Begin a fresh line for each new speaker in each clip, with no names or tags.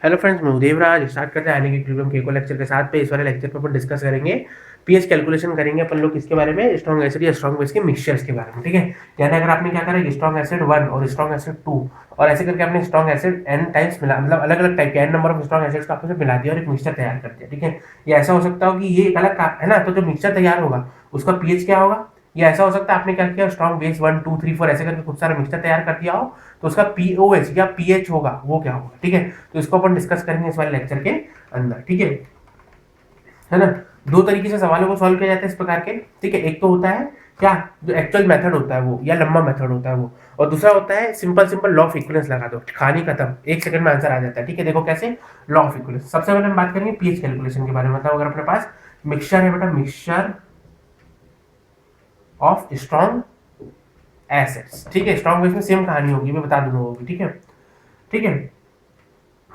Hello friends, मैं Devraj start करते हैं आने के इक्विलिब्रियम के को लेक्चर के साथ पे। इस वाले लेक्चर पे अपन डिस्कस करेंगे पीएच कैलकुलेशन करेंगे अपन लोग किसके बारे में, स्ट्रॉन्ग एसिड या स्ट्रॉन्ग बेस के मिक्सचर्स के बारे में। ठीक है, यानी अगर आपने क्या करा स्ट्रॉन्ग एसिड 1 और स्ट्रॉन्ग एसिड 2 और ऐसे करके आपने स्ट्रॉन्ग एसिड n टाइम्स मिला, मतलब अलग अलग टाइप के n number of strong acids का आपने मिला दिया और एक मिक्सचर तैयार कर दिया। ठीक है, ये ऐसा हो सकता हो कि ये एक अलग है ना, तो जो मिक्सचर तैयार होगा उसका पीएच क्या होगा। ये ऐसा हो सकता है आपने क्या किया, स्ट्रॉन्ग बेस 1 2 3 4 ऐसे करके खूब सारा मिक्सचर तैयार कर दिया हो, तो उसका पीओएच या पीएच होगा वो क्या होगा। ठीक है, तो इसको अपन डिस्कस करेंगे इस वाले लेक्चर के अंदर। ठीक है ना। दो तरीके से सवालों को सॉल्व किया जाता है इस प्रकार के। ठीक है, एक तो होता है क्या, जो एक्चुअल मेथड होता है वो, या लंबा मेथड होता है वो, और दूसरा होता है simple simple law of equivalence लगा दो, कहानी खत्म, 1 सेकंड में आंसर आ जाता है। ठीक है, देखो कैसे, लॉ ऑफ इक्विवेलेंस। सबसे पहले हम बात करेंगे पीएच कैलकुलेशन के बारे में। मतलब अगर अपने पास मिक्सचर है बेटा, मिक्सचर ऑफ स्ट्रॉन्ग एसिड्स। ठीक है, स्ट्रॉन्ग बेस में सेम कहानी होगी, मैं बता दूंगा वो भी। ठीक है, ठीक है,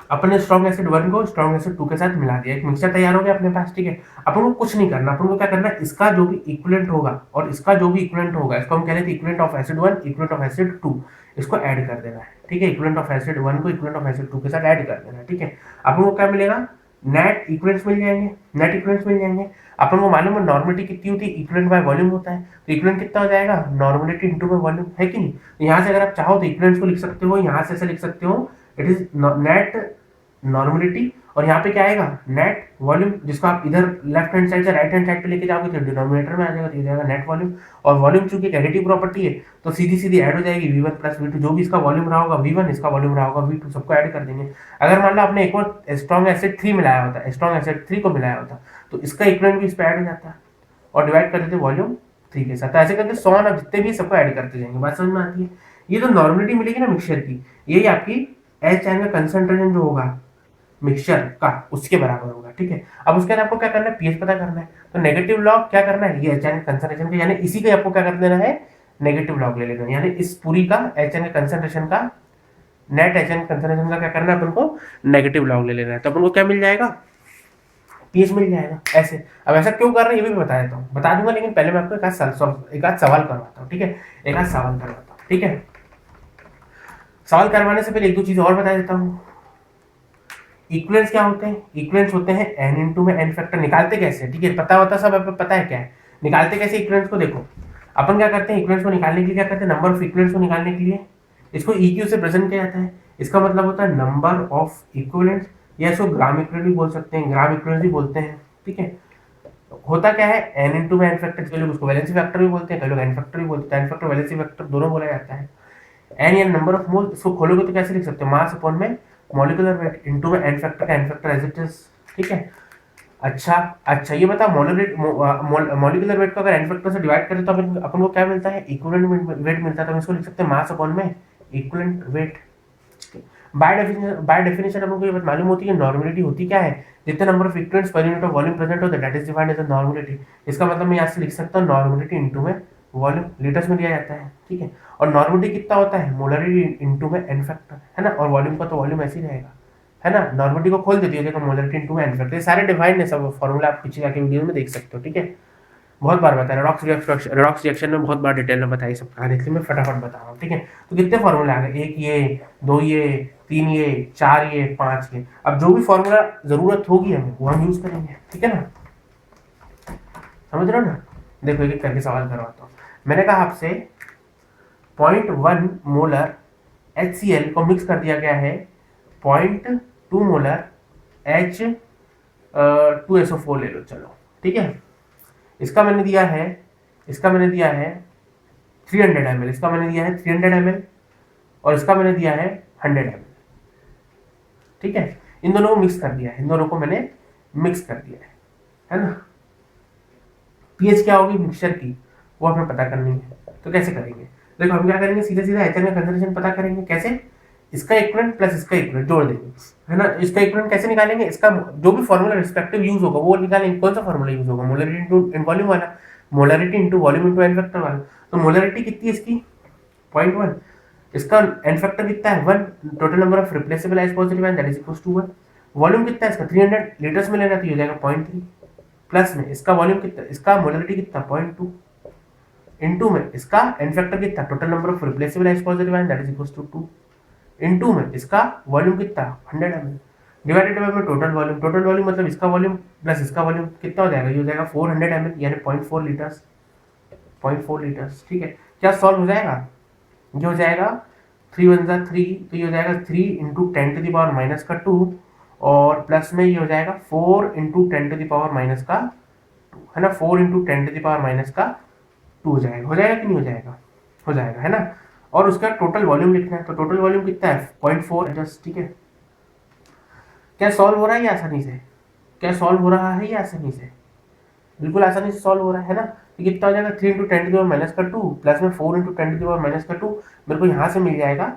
अपने स्ट्रॉन्ग एसिड 1 को स्ट्रॉन्ग एसिड 2 के साथ मिला दिया, एक मिक्सचर तैयार हो गया अपने पास। ठीक है, अपन को कुछ नहीं करना, अपन को क्या करना है, इसका जो भी इक्विवेलेंट होगा और इसका जो भी इक्विवेलेंट होगा, इसको हम कह लेते हैं equivalent of acid 1 equivalent of acid 2, इसको ऐड कर देना है। ठीक है, इक्विवेलेंट ऑफ एसिड 1 को इक्विवेलेंट ऑफ एसिड 2 के साथ ऐड कर देना है। ठीक है, अपन को क्या मिलेगा, नेट इक्विवेलेंट्स मिल जाएंगे, नेट इक्विवेलेंट्स मिल जाएंगे। अपन को मालूम है नॉर्मलिटी कितनी होती है, इक्विवेलेंट बाय वॉल्यूम होता है, तो इक्विवेलेंट कितना हो जाएगा, नॉर्मलिटी इनटू में वॉल्यूम, है कि नहीं। तो यहाँ से अगर आप चाहो तो इक्विवेलेंट्स को लिख सकते हो, यहाँ से ऐसे लिख सकते हो, इट इज नेट नॉर्मलिटी, और यहाँ पे क्या आएगा, नेट वॉल्यूम, जिसको आप इधर लेफ्ट हैंड साइड से राइट हैंड साइड पे लेके जाओगे तो डिनोमिनेटर में आ जाएगा, तो ये जाएगा नेट वॉल्यूम। और वॉल्यूम चूंकि एडिटिव प्रॉपर्टी है तो सीधी सीधी ऐड हो जाएगी v1 प्लस v2, जो भी इसका वॉल्यूम रहा होगा v1, इसका वॉल्यूम रहा होगा v2, सबको ऐड कर देंगे। अगर मान लो आपने एक और स्ट्रॉन्ग एसिड 3 मिलाया होता, स्ट्रॉन्ग एसिड 3 को मिलाया होता, तो इसका इक्विवेलेंट भी इस पे ऐड हो जाता और डिवाइड कर देते वॉल्यूम 3 के साथ। ऐसे करके 100 ना जितने भी सबको ऐड करते जाएंगे, बात समझ में आती है। ये जो नॉर्मलिटी मिलेगी ना मिक्सचर की, यही आपकी एच आयन का कंसंट्रेशन जो होगा मिक्सचर का, उसके बराबर होगा। ठीक है, अब उसके बाद आपको क्या करना है, पीएच पता करना है, तो नेगेटिव लॉग क्या करना है, ये एच एन कंसंट्रेशन का, यानी इसी का आपको क्या कर देना है, नेगेटिव लॉग ले लेना है। यानी इस पूरी का एच एन कंसंट्रेशन का, नेट एच एन कंसंट्रेशन का क्या करना है अपन को, नेगेटिव लॉग ले लेना है, तो अपन को क्या मिल जाएगा, पीएच मिल जाएगा। ऐसे, अब ऐसा क्यों कर रहे हैं ये भी बता देता हूँ, बता दूंगा, लेकिन पहले मैं आपको एक आध सवाल करवाता हूँ। ठीक है, एक आध सवाल करवाता हूँ। ठीक है, सवाल करवाने से पहले एक दो चीज और बता देता हूँ। इक्विवेलेंट्स क्या होते हैं, इक्विवेलेंट्स होते हैं n इंटू में n फैक्टर। निकालते कैसे, ठीक है, पता होता सब, आपको पता है क्या है, निकालते कैसे इक्विवेलेंट्स को। देखो अपन क्या करते हैं, इक्विवेलेंट्स को निकालने के लिए क्या करते हैं, नंबर ऑफ इक्विवेलेंट्स को निकालने के लिए इसको EQ से प्रेजेंट किया जाता है। इसका मतलब होता है नंबर ऑफ इक्विवेलेंट्स, या इसको ग्राम इक्विवेलेंट भी बोल सकते हैं, ग्राम इक्विवेलेंट भी बोलते हैं। ठीक है, होता क्या है, n इंटू में n फैक्टर, कई लोग उसको वैलेंसी फैक्टर भी बोलते हैं, कई लोग n फैक्टर भी बोलते हैं, n फैक्टर वैलेंसी फैक्टर दोनों बोला जाता है। एन या नंबर ऑफ मोल, इसको खोलोगे तो कैसे लिख सकते हो, मास अपॉन में मॉलिक्यूलर वेट इनटू में एन फैक्टर का n factor as it is. ठीक है, अच्छा अच्छा, ये बता मॉलिक्यूलर वेट को अगर एन फैक्टर से डिवाइड करें तो अपन को क्या मिलता है, इक्विवेलेंट वेट मिलता है, तो हम इसको लिख सकते हैं मास अपॉन में इक्विवेलेंट वेट। बाय डेफिनेशन अपन को ये बात मालूम होती है, नॉर्मलिटी होती क्या है, जितने number of equivalents per unit of volume present होते हैं that is defined as a normality. इसका मतलब मैं यहाँ से लिख सकता हूँ नॉर्मलिटी इनटू में वॉल्यूम, लीटर्स में दिया जाता है। ठीक है, और नॉर्मलिटी कितना होता है, मोलरिटी इनटू में एन फैक्टर, है ना, और वॉल्यूम का तो वॉल्यूम ऐसे ही रहेगा, है ना, नॉर्मलिटी को खोल देती है देखो, मोलरिटी इनटू में एन फैक्टर, ये सारे डिफाइंड है, सब फॉर्मूला आप पीछे जाके वीडियो में देख सकते हो। ठीक है, बहुत बार बताया, रेडॉक्स रिएक्शन में बहुत बार डिटेल में बताई सब कहानी, इसलिए मैं फटाफट बता रहा हूँ। ठीक है, तो कितने फॉर्मूले आ गए, एक ये, दो ये, तीन ये, चार ये, पांच ये। अब जो भी फॉर्मूला जरूरत होगी हमें वो हम यूज करेंगे। ठीक है ना, समझ रहे हो ना। देखो एक एक करके सवाल करवाता हूँ। मैंने कहा आपसे 0.1 मोलर HCl को मिक्स कर दिया गया है 0.2 मोलर H2SO4 ले लो, चलो। ठीक है, इसका मैंने दिया है, इसका मैंने दिया है 300 ml, इसका मैंने दिया है 300 ml, और इसका मैंने दिया है 100 ml। ठीक है, इन दोनों को मिक्स कर दिया है, इन दोनों को मैंने मिक्स कर दिया है ना। पीएच क्या होगी मिक्सचर की, वो हमें पता करनी है, तो कैसे करेंगे, देखो हम क्या करेंगे, सीधा सीधा एचएन का कंसंट्रेशन पता करेंगे, कैसे, इसका इक्विवेलेंट प्लस इसका इक्विवेलेंट जोड़ देंगे, है ना। इसका इक्विवेलेंट कैसे निकालेंगे, इसका जो भी फॉर्मूला रिस्पेक्टिव यूज होगा वो निकालेंगे। कौन सा फॉर्मूला यूज होगा, मोलरिटी इनटू वॉल्यूम वाला, molarity into volume into n factor वाला। तो मोलरिटी कितनी है इसकी 0.1, इसका एन फैक्टर कितना है 1, total number of replaceable H positive ion that is equals to 1। Volume कितना है इसका 300 लीटर्स में लेना, तो ये हो जाएगा 0.3, प्लस में इसका वॉल्यूम कितना, इसका मोलरिटी कितना 0.2, इनटू में इसका एन फैक्टर कितना, total number of replaceable H positive ion that is equals to 2, into में इसका वॉल्यूम कितना 100 ml। Divided by total volume, total volume मतलब इसका वॉल्यूम प्लस इसका वॉल्यूम कितना हो जाएगा, ये हो जाएगा 400 ml यानी 0.4 लीटर्स, 0.4 लीटर्स। ठीक है, क्या सॉल्व हो जाएगा, ये हो जाएगा 3 वन जा 3, तो ये हो जाएगा 3 इंटू 10⁻⁻2 और प्लस में ये हो जाएगा 4 इंटू 10⁻⁻2 है ना, 4 इंटू 10⁻⁻2 हो जाएगा, हो जाएगा कि नहीं हो जाएगा, हो जाएगा है ना। और उसका टोटल वॉल्यूम लिखना है, तो टोटल वॉल्यूम कितना है 0.4 लीटर्स। ठीक है, क्या सॉल्व हो रहा है ये आसानी से, क्या सॉल्व हो रहा है ये आसानी से, बिल्कुल आसानी से सॉल्व हो रहा है ना। तो कितना हो जाएगा 3 इंटू 10⁻⁻2 प्लस में 4 इंटू 10⁻⁻2, मेरे को यहाँ से मिल जाएगा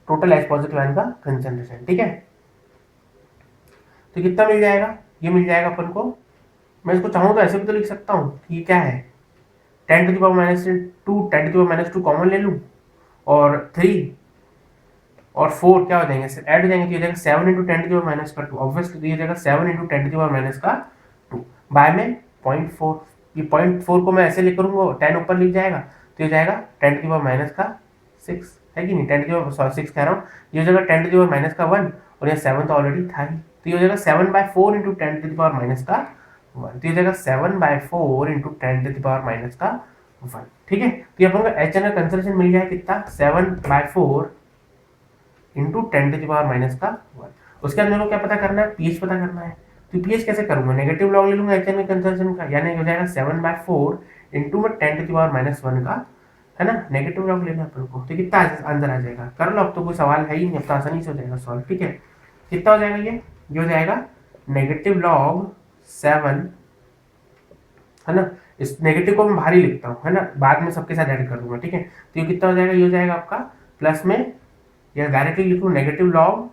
टोटल H पॉजिटिव आयन का कंसंट्रेशन। ठीक है, तो कितना मिल जाएगा, ये मिल जाएगा अपन को, मैं इसको चाहूँ तो ऐसे भी तो लिख सकता हूँ कि ये क्या है 10⁻⁻2 10⁻⁻2 कॉमन ले लूँ और 3 और 4 क्या हो जाएंगे ऐड हो जाएंगे, तो ये जाएगा 7 इंटू 10⁻⁻2, ऑब्वियसली ये जाएगा 7 इंटू 10⁻⁻2 बाय में 0.4, ये 0.4 को मैं ऐसे लिख करूँगा 10 ऊपर लिख जाएगा, तो ये जाएगा 10⁻�6 है कि नहीं, 10⁻6 कह रहा हूँ, ये हो जाएगा 10⁻1 और ये 7 तो ऑलरेडी था ही, तो ये हो जाएगा 7/4 इंटू 10⁻1, तो ये जाएगा 7/4 इंटू 10⁻1। ठीक है, तो ये अपन को एच एन का कंसंट्रेशन मिल गया है कितना 7/4 इंटू 10⁻1। उसके बाद मेरे को क्या पता करना है, पीएच पता करना है, तो पीएच कैसे करूंगा, नेगेटिव लॉग ले लूंगा एच एन के कंसंट्रेशन का, यानी हो जाएगा 7/4 इंटू में 10⁻1 का, है ना, नेगेटिव लॉग लेना अपन को, तो कितना आंसर आ जाएगा, कर लो, अब तो कोई सवाल है ही नहीं, अब तो आसानी से हो जाएगा सॉल्व। ठीक है, कितना हो जाएगा ये हो जाएगा नेगेटिव लॉग 7, है ना, इस नेगेटिव को मैं बाहर ही लिखता हूँ, है ना, बाद में सबके साथ ऐड कर दूंगा। ठीक है, तो ये कितना हो जाएगा, ये हो जाएगा आपका प्लस में, या डायरेक्टली लिखूँ नेगेटिव लॉग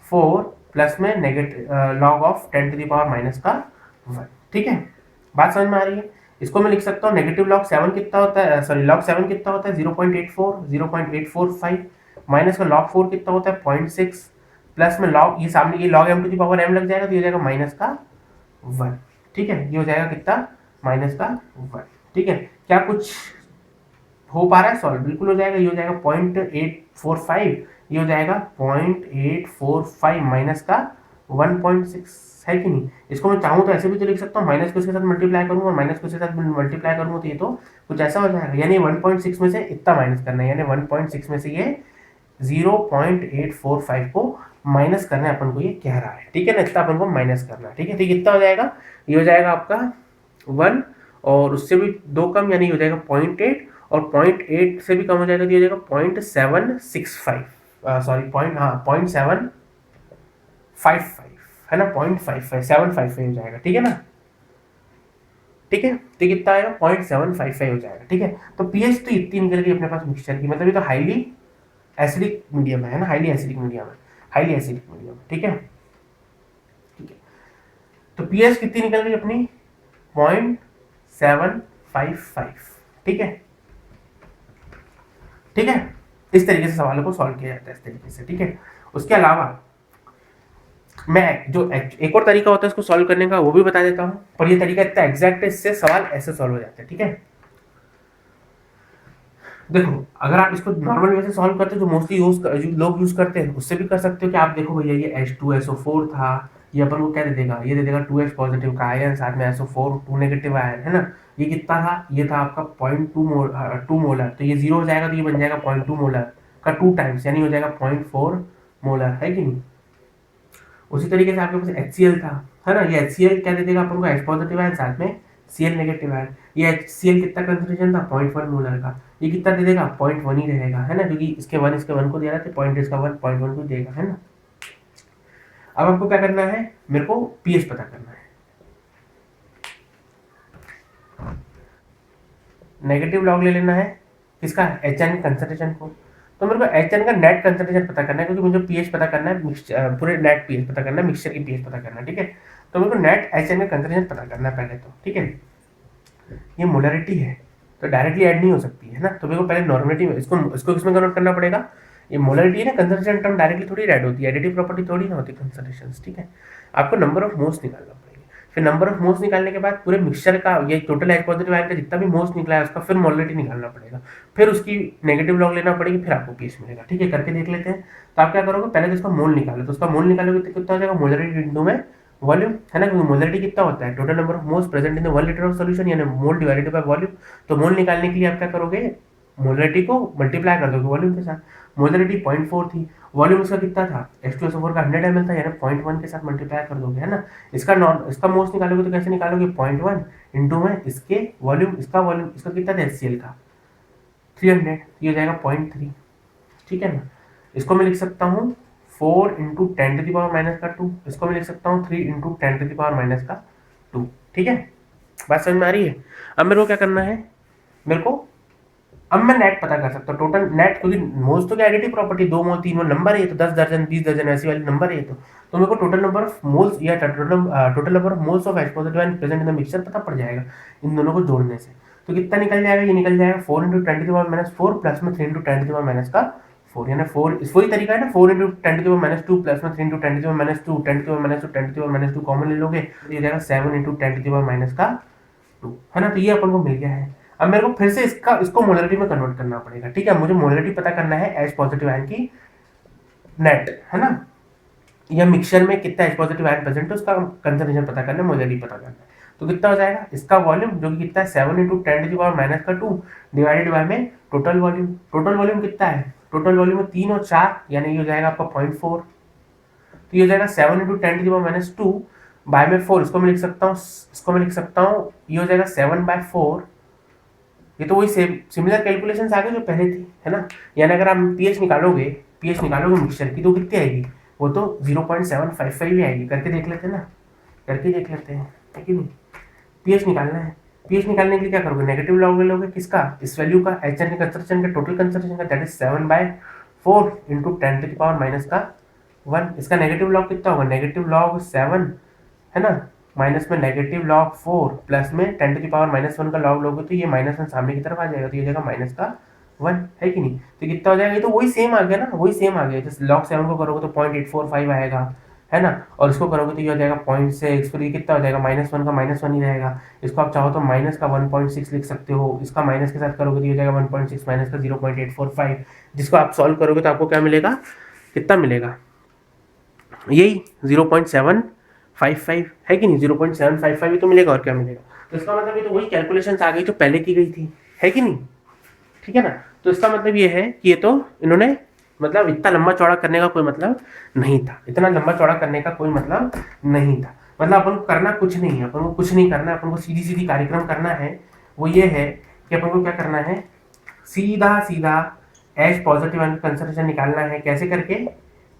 4 प्लस में नेगेटिव लॉग ऑफ 10⁻1। ठीक है, बात समझ में आ रही है। इसको मैं लिख सकता हूँ नेगेटिव लॉग 7 कितना होता है, सॉरी लॉग 7 कितना होता है 0.845 माइनस का लॉग 4 कितना होता है 0.6 प्लस में लॉग, ये सामने ये लॉग m⁻m लग जाएगा, तो ये हो जाएगा -1। ठीक है, ये हो जाएगा कितना -1। ठीक है, क्या कुछ हो पा रहा है सॉल्व, बिल्कुल हो जाएगा, ये हो जाएगा 0.845, ये हो जाएगा 0.845 माइनस का 1.6 है कि नहीं। इसको मैं चाहूँ तो ऐसे भी तो लिख सकता हूँ, माइनस को इसके साथ मल्टीप्लाई करूँगा और माइनस को इसके साथ मल्टीप्लाई करूँगा, तो ये तो कुछ ऐसा हो जाएगा, यानी 1.6 में से इतना माइनस करना है, यानी 1.6 में से ये 0.845 को माइनस करना है अपन को, ये कह रहा है। ठीक है ना, इतना अपन को माइनस करना है। ठीक है, तो कितना हो जाएगा, ये हो जाएगा आपका 1 और उससे भी 2 कम, यानी हो जाएगा 0.8 और 0.8 से भी कम हो जाएगा, तो ये हो जाएगा 0.765, सॉरी 0.755 है ना, 0.55 हो जाएगा। ठीक है ना, ठीक है, तो कितना आएगा 0.755 हो जाएगा। ठीक है, तो पीएच तो इतनी निकल गई अपने पास मिक्सचर की, मतलब ये तो हाईली एसिडिक मीडियम है ना, हाईली एसिडिक मीडियम है, हाईली एसिडिक मीडियम। ठीक है, ठीक है, तो पीएच कितनी निकल गई अपनी 0.755। ठीक है, ठीक है, इस तरीके से सवालों को सॉल्व किया जाता है, इस तरीके से। ठीक है, उसके अलावा मैं जो एक और तरीका होता है इसको सॉल्व करने का वो भी बता देता हूँ, पर ये तरीका इतना एग्जैक्ट है, इससे सवाल ऐसे सॉल्व हो जाते हैं। ठीक है, देखो अगर आप इसको नॉर्मल वे से सॉल्व करते हो जो मोस्टली लोग यूज करते हैं, उससे भी कर सकते हो कि आप देखो भैया ये H2SO4 था, ये अपन को क्या दे देगा, ये दे देगा 2H पॉजिटिव का आयन, साथ में SO4 2 नेगेटिव आयन, है ना, ये कितना था, ये था आपका 0.2 मोलर, तो ये 0 हो जाएगा, तो ये बन जाएगा 0.2 मोलर का 2 टाइम्स, यानी हो जाएगा 0.4 मोलर, है कि नहीं। उसी तरीके से आपके पास HCl था, है ना, ये HCl क्या दे देगा अपन को H पॉजिटिव आयन, साथ में Cl नेगेटिव आयन, ये HCl कितना कंसंट्रेशन था 0.1 मोलर का, ये कितना दे देगा 0.1 ही रहेगा, है ना, क्योंकि इसके 1 को दे रहा था, पॉइंट इसका 1.1 को देगा, है ना। अब आपको क्या करना है, मेरे को पीएच पता करना है, नेगेटिव लॉग ले लेना है किसका, HN कंसंट्रेशन को, तो मेरे को HN का नेट कंसंट्रेशन पता करना है, क्योंकि मुझे पीएच पता करना है, पूरे नेट पीएच पता करना है, मिक्सचर की पीएच पता करना है। ठीक है, तो मेरे को नेट HN का कंसंट्रेशन पता करना है पहले तो। ठीक है, ये मोलरिटी है तो डायरेक्टली ऐड नहीं हो सकती है ना, तो मेरे को पहले नॉर्मलिटी में इसको किसमें कन्वर्ट करना पड़ेगा, ये मोलरिटी है ना, कंसंट्रेशन टर्म डायरेक्टली थोड़ी ऐड होती है, एडिटिव प्रॉपर्टी थोड़ी ना होती कंसंट्रेशन। ठीक है, आपको नंबर ऑफ मोल्स निकालना पड़ेगा, फिर नंबर ऑफ मोल्स निकालने के बाद पूरे मिक्सचर का ये टोटल H पॉजिटिव आयन का जितना भी मोल्स निकला है उसका फिर मोलरिटी निकालना पड़ेगा, फिर उसकी नेगेटिव लॉग लेना पड़ेगी, फिर आपको पीएच मिलेगा। ठीक है, करके देख लेते हैं। तो आप क्या करोगे, पहले तो इसका मोल निकालो, तो उसका मोल निकालोगे तो कितना हो जाएगा, मोलरिटी इंटू में वॉल्यूम, है ना, क्योंकि मोलरिटी कितना होता है, total number of moles present in the 1 litre of solution, यानी मोल डिवाइडेड बाय वॉल्यूम। तो मोल निकालने के लिए आप क्या करोगे, मोलरिटी को मल्टीप्लाई कर दोगे वॉल्यूम के साथ। मोलरिटी 0.4 थी, वॉल्यूम उसका कितना था, H2SO4 का 100 ml था, यानी 0.1 के साथ मल्टीप्लाई कर दोगे, है ना। इसका मोल्स निकालोगे तो कैसे निकालोगे, 0.1 इंटू में इसके वॉल्यूम, इसका कितना था HCl का 300, ये हो जाएगा 0.3। ठीक है ना। इसको मैं लिख सकता हूँ 4 इंटू 10⁻⁻2, इसको मैं लिख सकता हूँ 3 इंटू 10⁻2। ठीक है, बात समझ में आ रही है। अब मेरे को क्या करना है, मेरे को अब मैं नेट पता कर सकता हूँ, टोटल नेट, क्योंकि मोल्स तो क्या एडिटिव प्रॉपर्टी, 2 मोल 3 मोल नंबर है, तो 10 दर्जन 20 दर्जन ऐसी वाली नंबर है। तो मेरे को टोटल नंबर ऑफ मोल्स या total number of moles of H positive ion present in the mixture पता पड़ जाएगा इन दोनों को जोड़ने से। तो कितना निकल जाएगा, ये निकल जाएगा 4 इंटू 10⁻⁻4 प्लस में 3 इंटू 10⁻⁻4, यानी 4 इस वही तरीका है ना, 4 इंटू 10⁻2 प्लस में 3 इंटू 10⁻2, 10⁻2 कॉमन ले लोगे तो ये जाएगा 7 इंटू 10⁻2, है ना। तो ये अपन को मिल गया है। अब मेरे को फिर से इसको मोलरिटी में कन्वर्ट करना पड़ेगा। ठीक है, मुझे मोलरिटी पता करना है H पॉजिटिव आयन की नेट, है ना, या मिक्सचर में कितना H पॉजिटिव आयन प्रेजेंट है उसका कंसंट्रेशन पता करना है, मोलरिटी पता करना है। तो कितना हो जाएगा, इसका वॉल्यूम जो कि कितना है 7 इंटू 10⁻2 डिवाइडेड बाय में टोटल वॉल्यूम। टोटल वॉल्यूम कितना है, टोटल वॉल्यूम में 3 और 4, यानी ये हो जाएगा आपका 0.4। तो ये हो जाएगा 7 इंटू 10⁻2 बाय में 4, इसको मैं लिख सकता हूँ, ये हो जाएगा 7/4। ये तो वही सेम सिमिलर कैलकुलेशंस आ गए जो पहले थी, है ना। यानी अगर आप पीएच निकालोगे मिक्सचर की, तो कितनी आएगी, वो तो 0.755 ही आएगी। करके देख लेते हैं ना, है कि नहीं। पीएच निकालना है, पीएच निकालने के लिए क्या करोगे, नेगेटिव लॉग ले लोगे किसका, इस वैल्यू का, HN के कंसंट्रेशन का, टोटल कंसंट्रेशन का, दैट इज 7/4 इंटू 10⁻⁻1। इसका नेगेटिव लॉग कितना होगा, नेगेटिव लॉग 7, है ना, माइनस में नेगेटिव लॉग 4 प्लस में 10⁻⁻1 का लॉग लोगे तो ये -1 सामने की तरफ आ जाएगा, तो ये जाएगा -1, है कि नहीं। तो कितना हो जाएगा, ये तो वही सेम आ गया ना, वही सेम आ गया। जैसे log 7 को करोगे तो 0.845 आएगा, है ना, और इसको करोगे तो ये हो जाएगा 0.6, फिर ये कितना हो जाएगा, -1 का -1 ही रहेगा। इसको आप चाहो तो माइनस का 1.6 लिख सकते हो, इसका माइनस के साथ करोगे तो ये हो जाएगा 1.6 माइनस का 0.845, जिसको आप सॉल्व करोगे तो आपको क्या मिलेगा, कितना मिलेगा, यही 0.755, है कि नहीं, 0.755 ही तो मिलेगा, और क्या मिलेगा। तो इसका मतलब ये तो वही कैलकुलेशंस आ गई जो पहले की गई थी, है कि नहीं। ठीक है ना। तो इसका मतलब ये है कि ये तो इन्होंने मतलब इतना लंबा चौड़ा करने का कोई मतलब नहीं था, इतना लंबा चौड़ा करने का कोई मतलब नहीं था। मतलब अपन को करना कुछ नहीं है, अपन को कुछ नहीं करना है, अपन को सीधी सीधी कार्यक्रम करना है। वो ये है कि अपन को क्या करना है, सीधा सीधा H पॉजिटिव आयन का कंसंट्रेशन निकालना है। कैसे करके,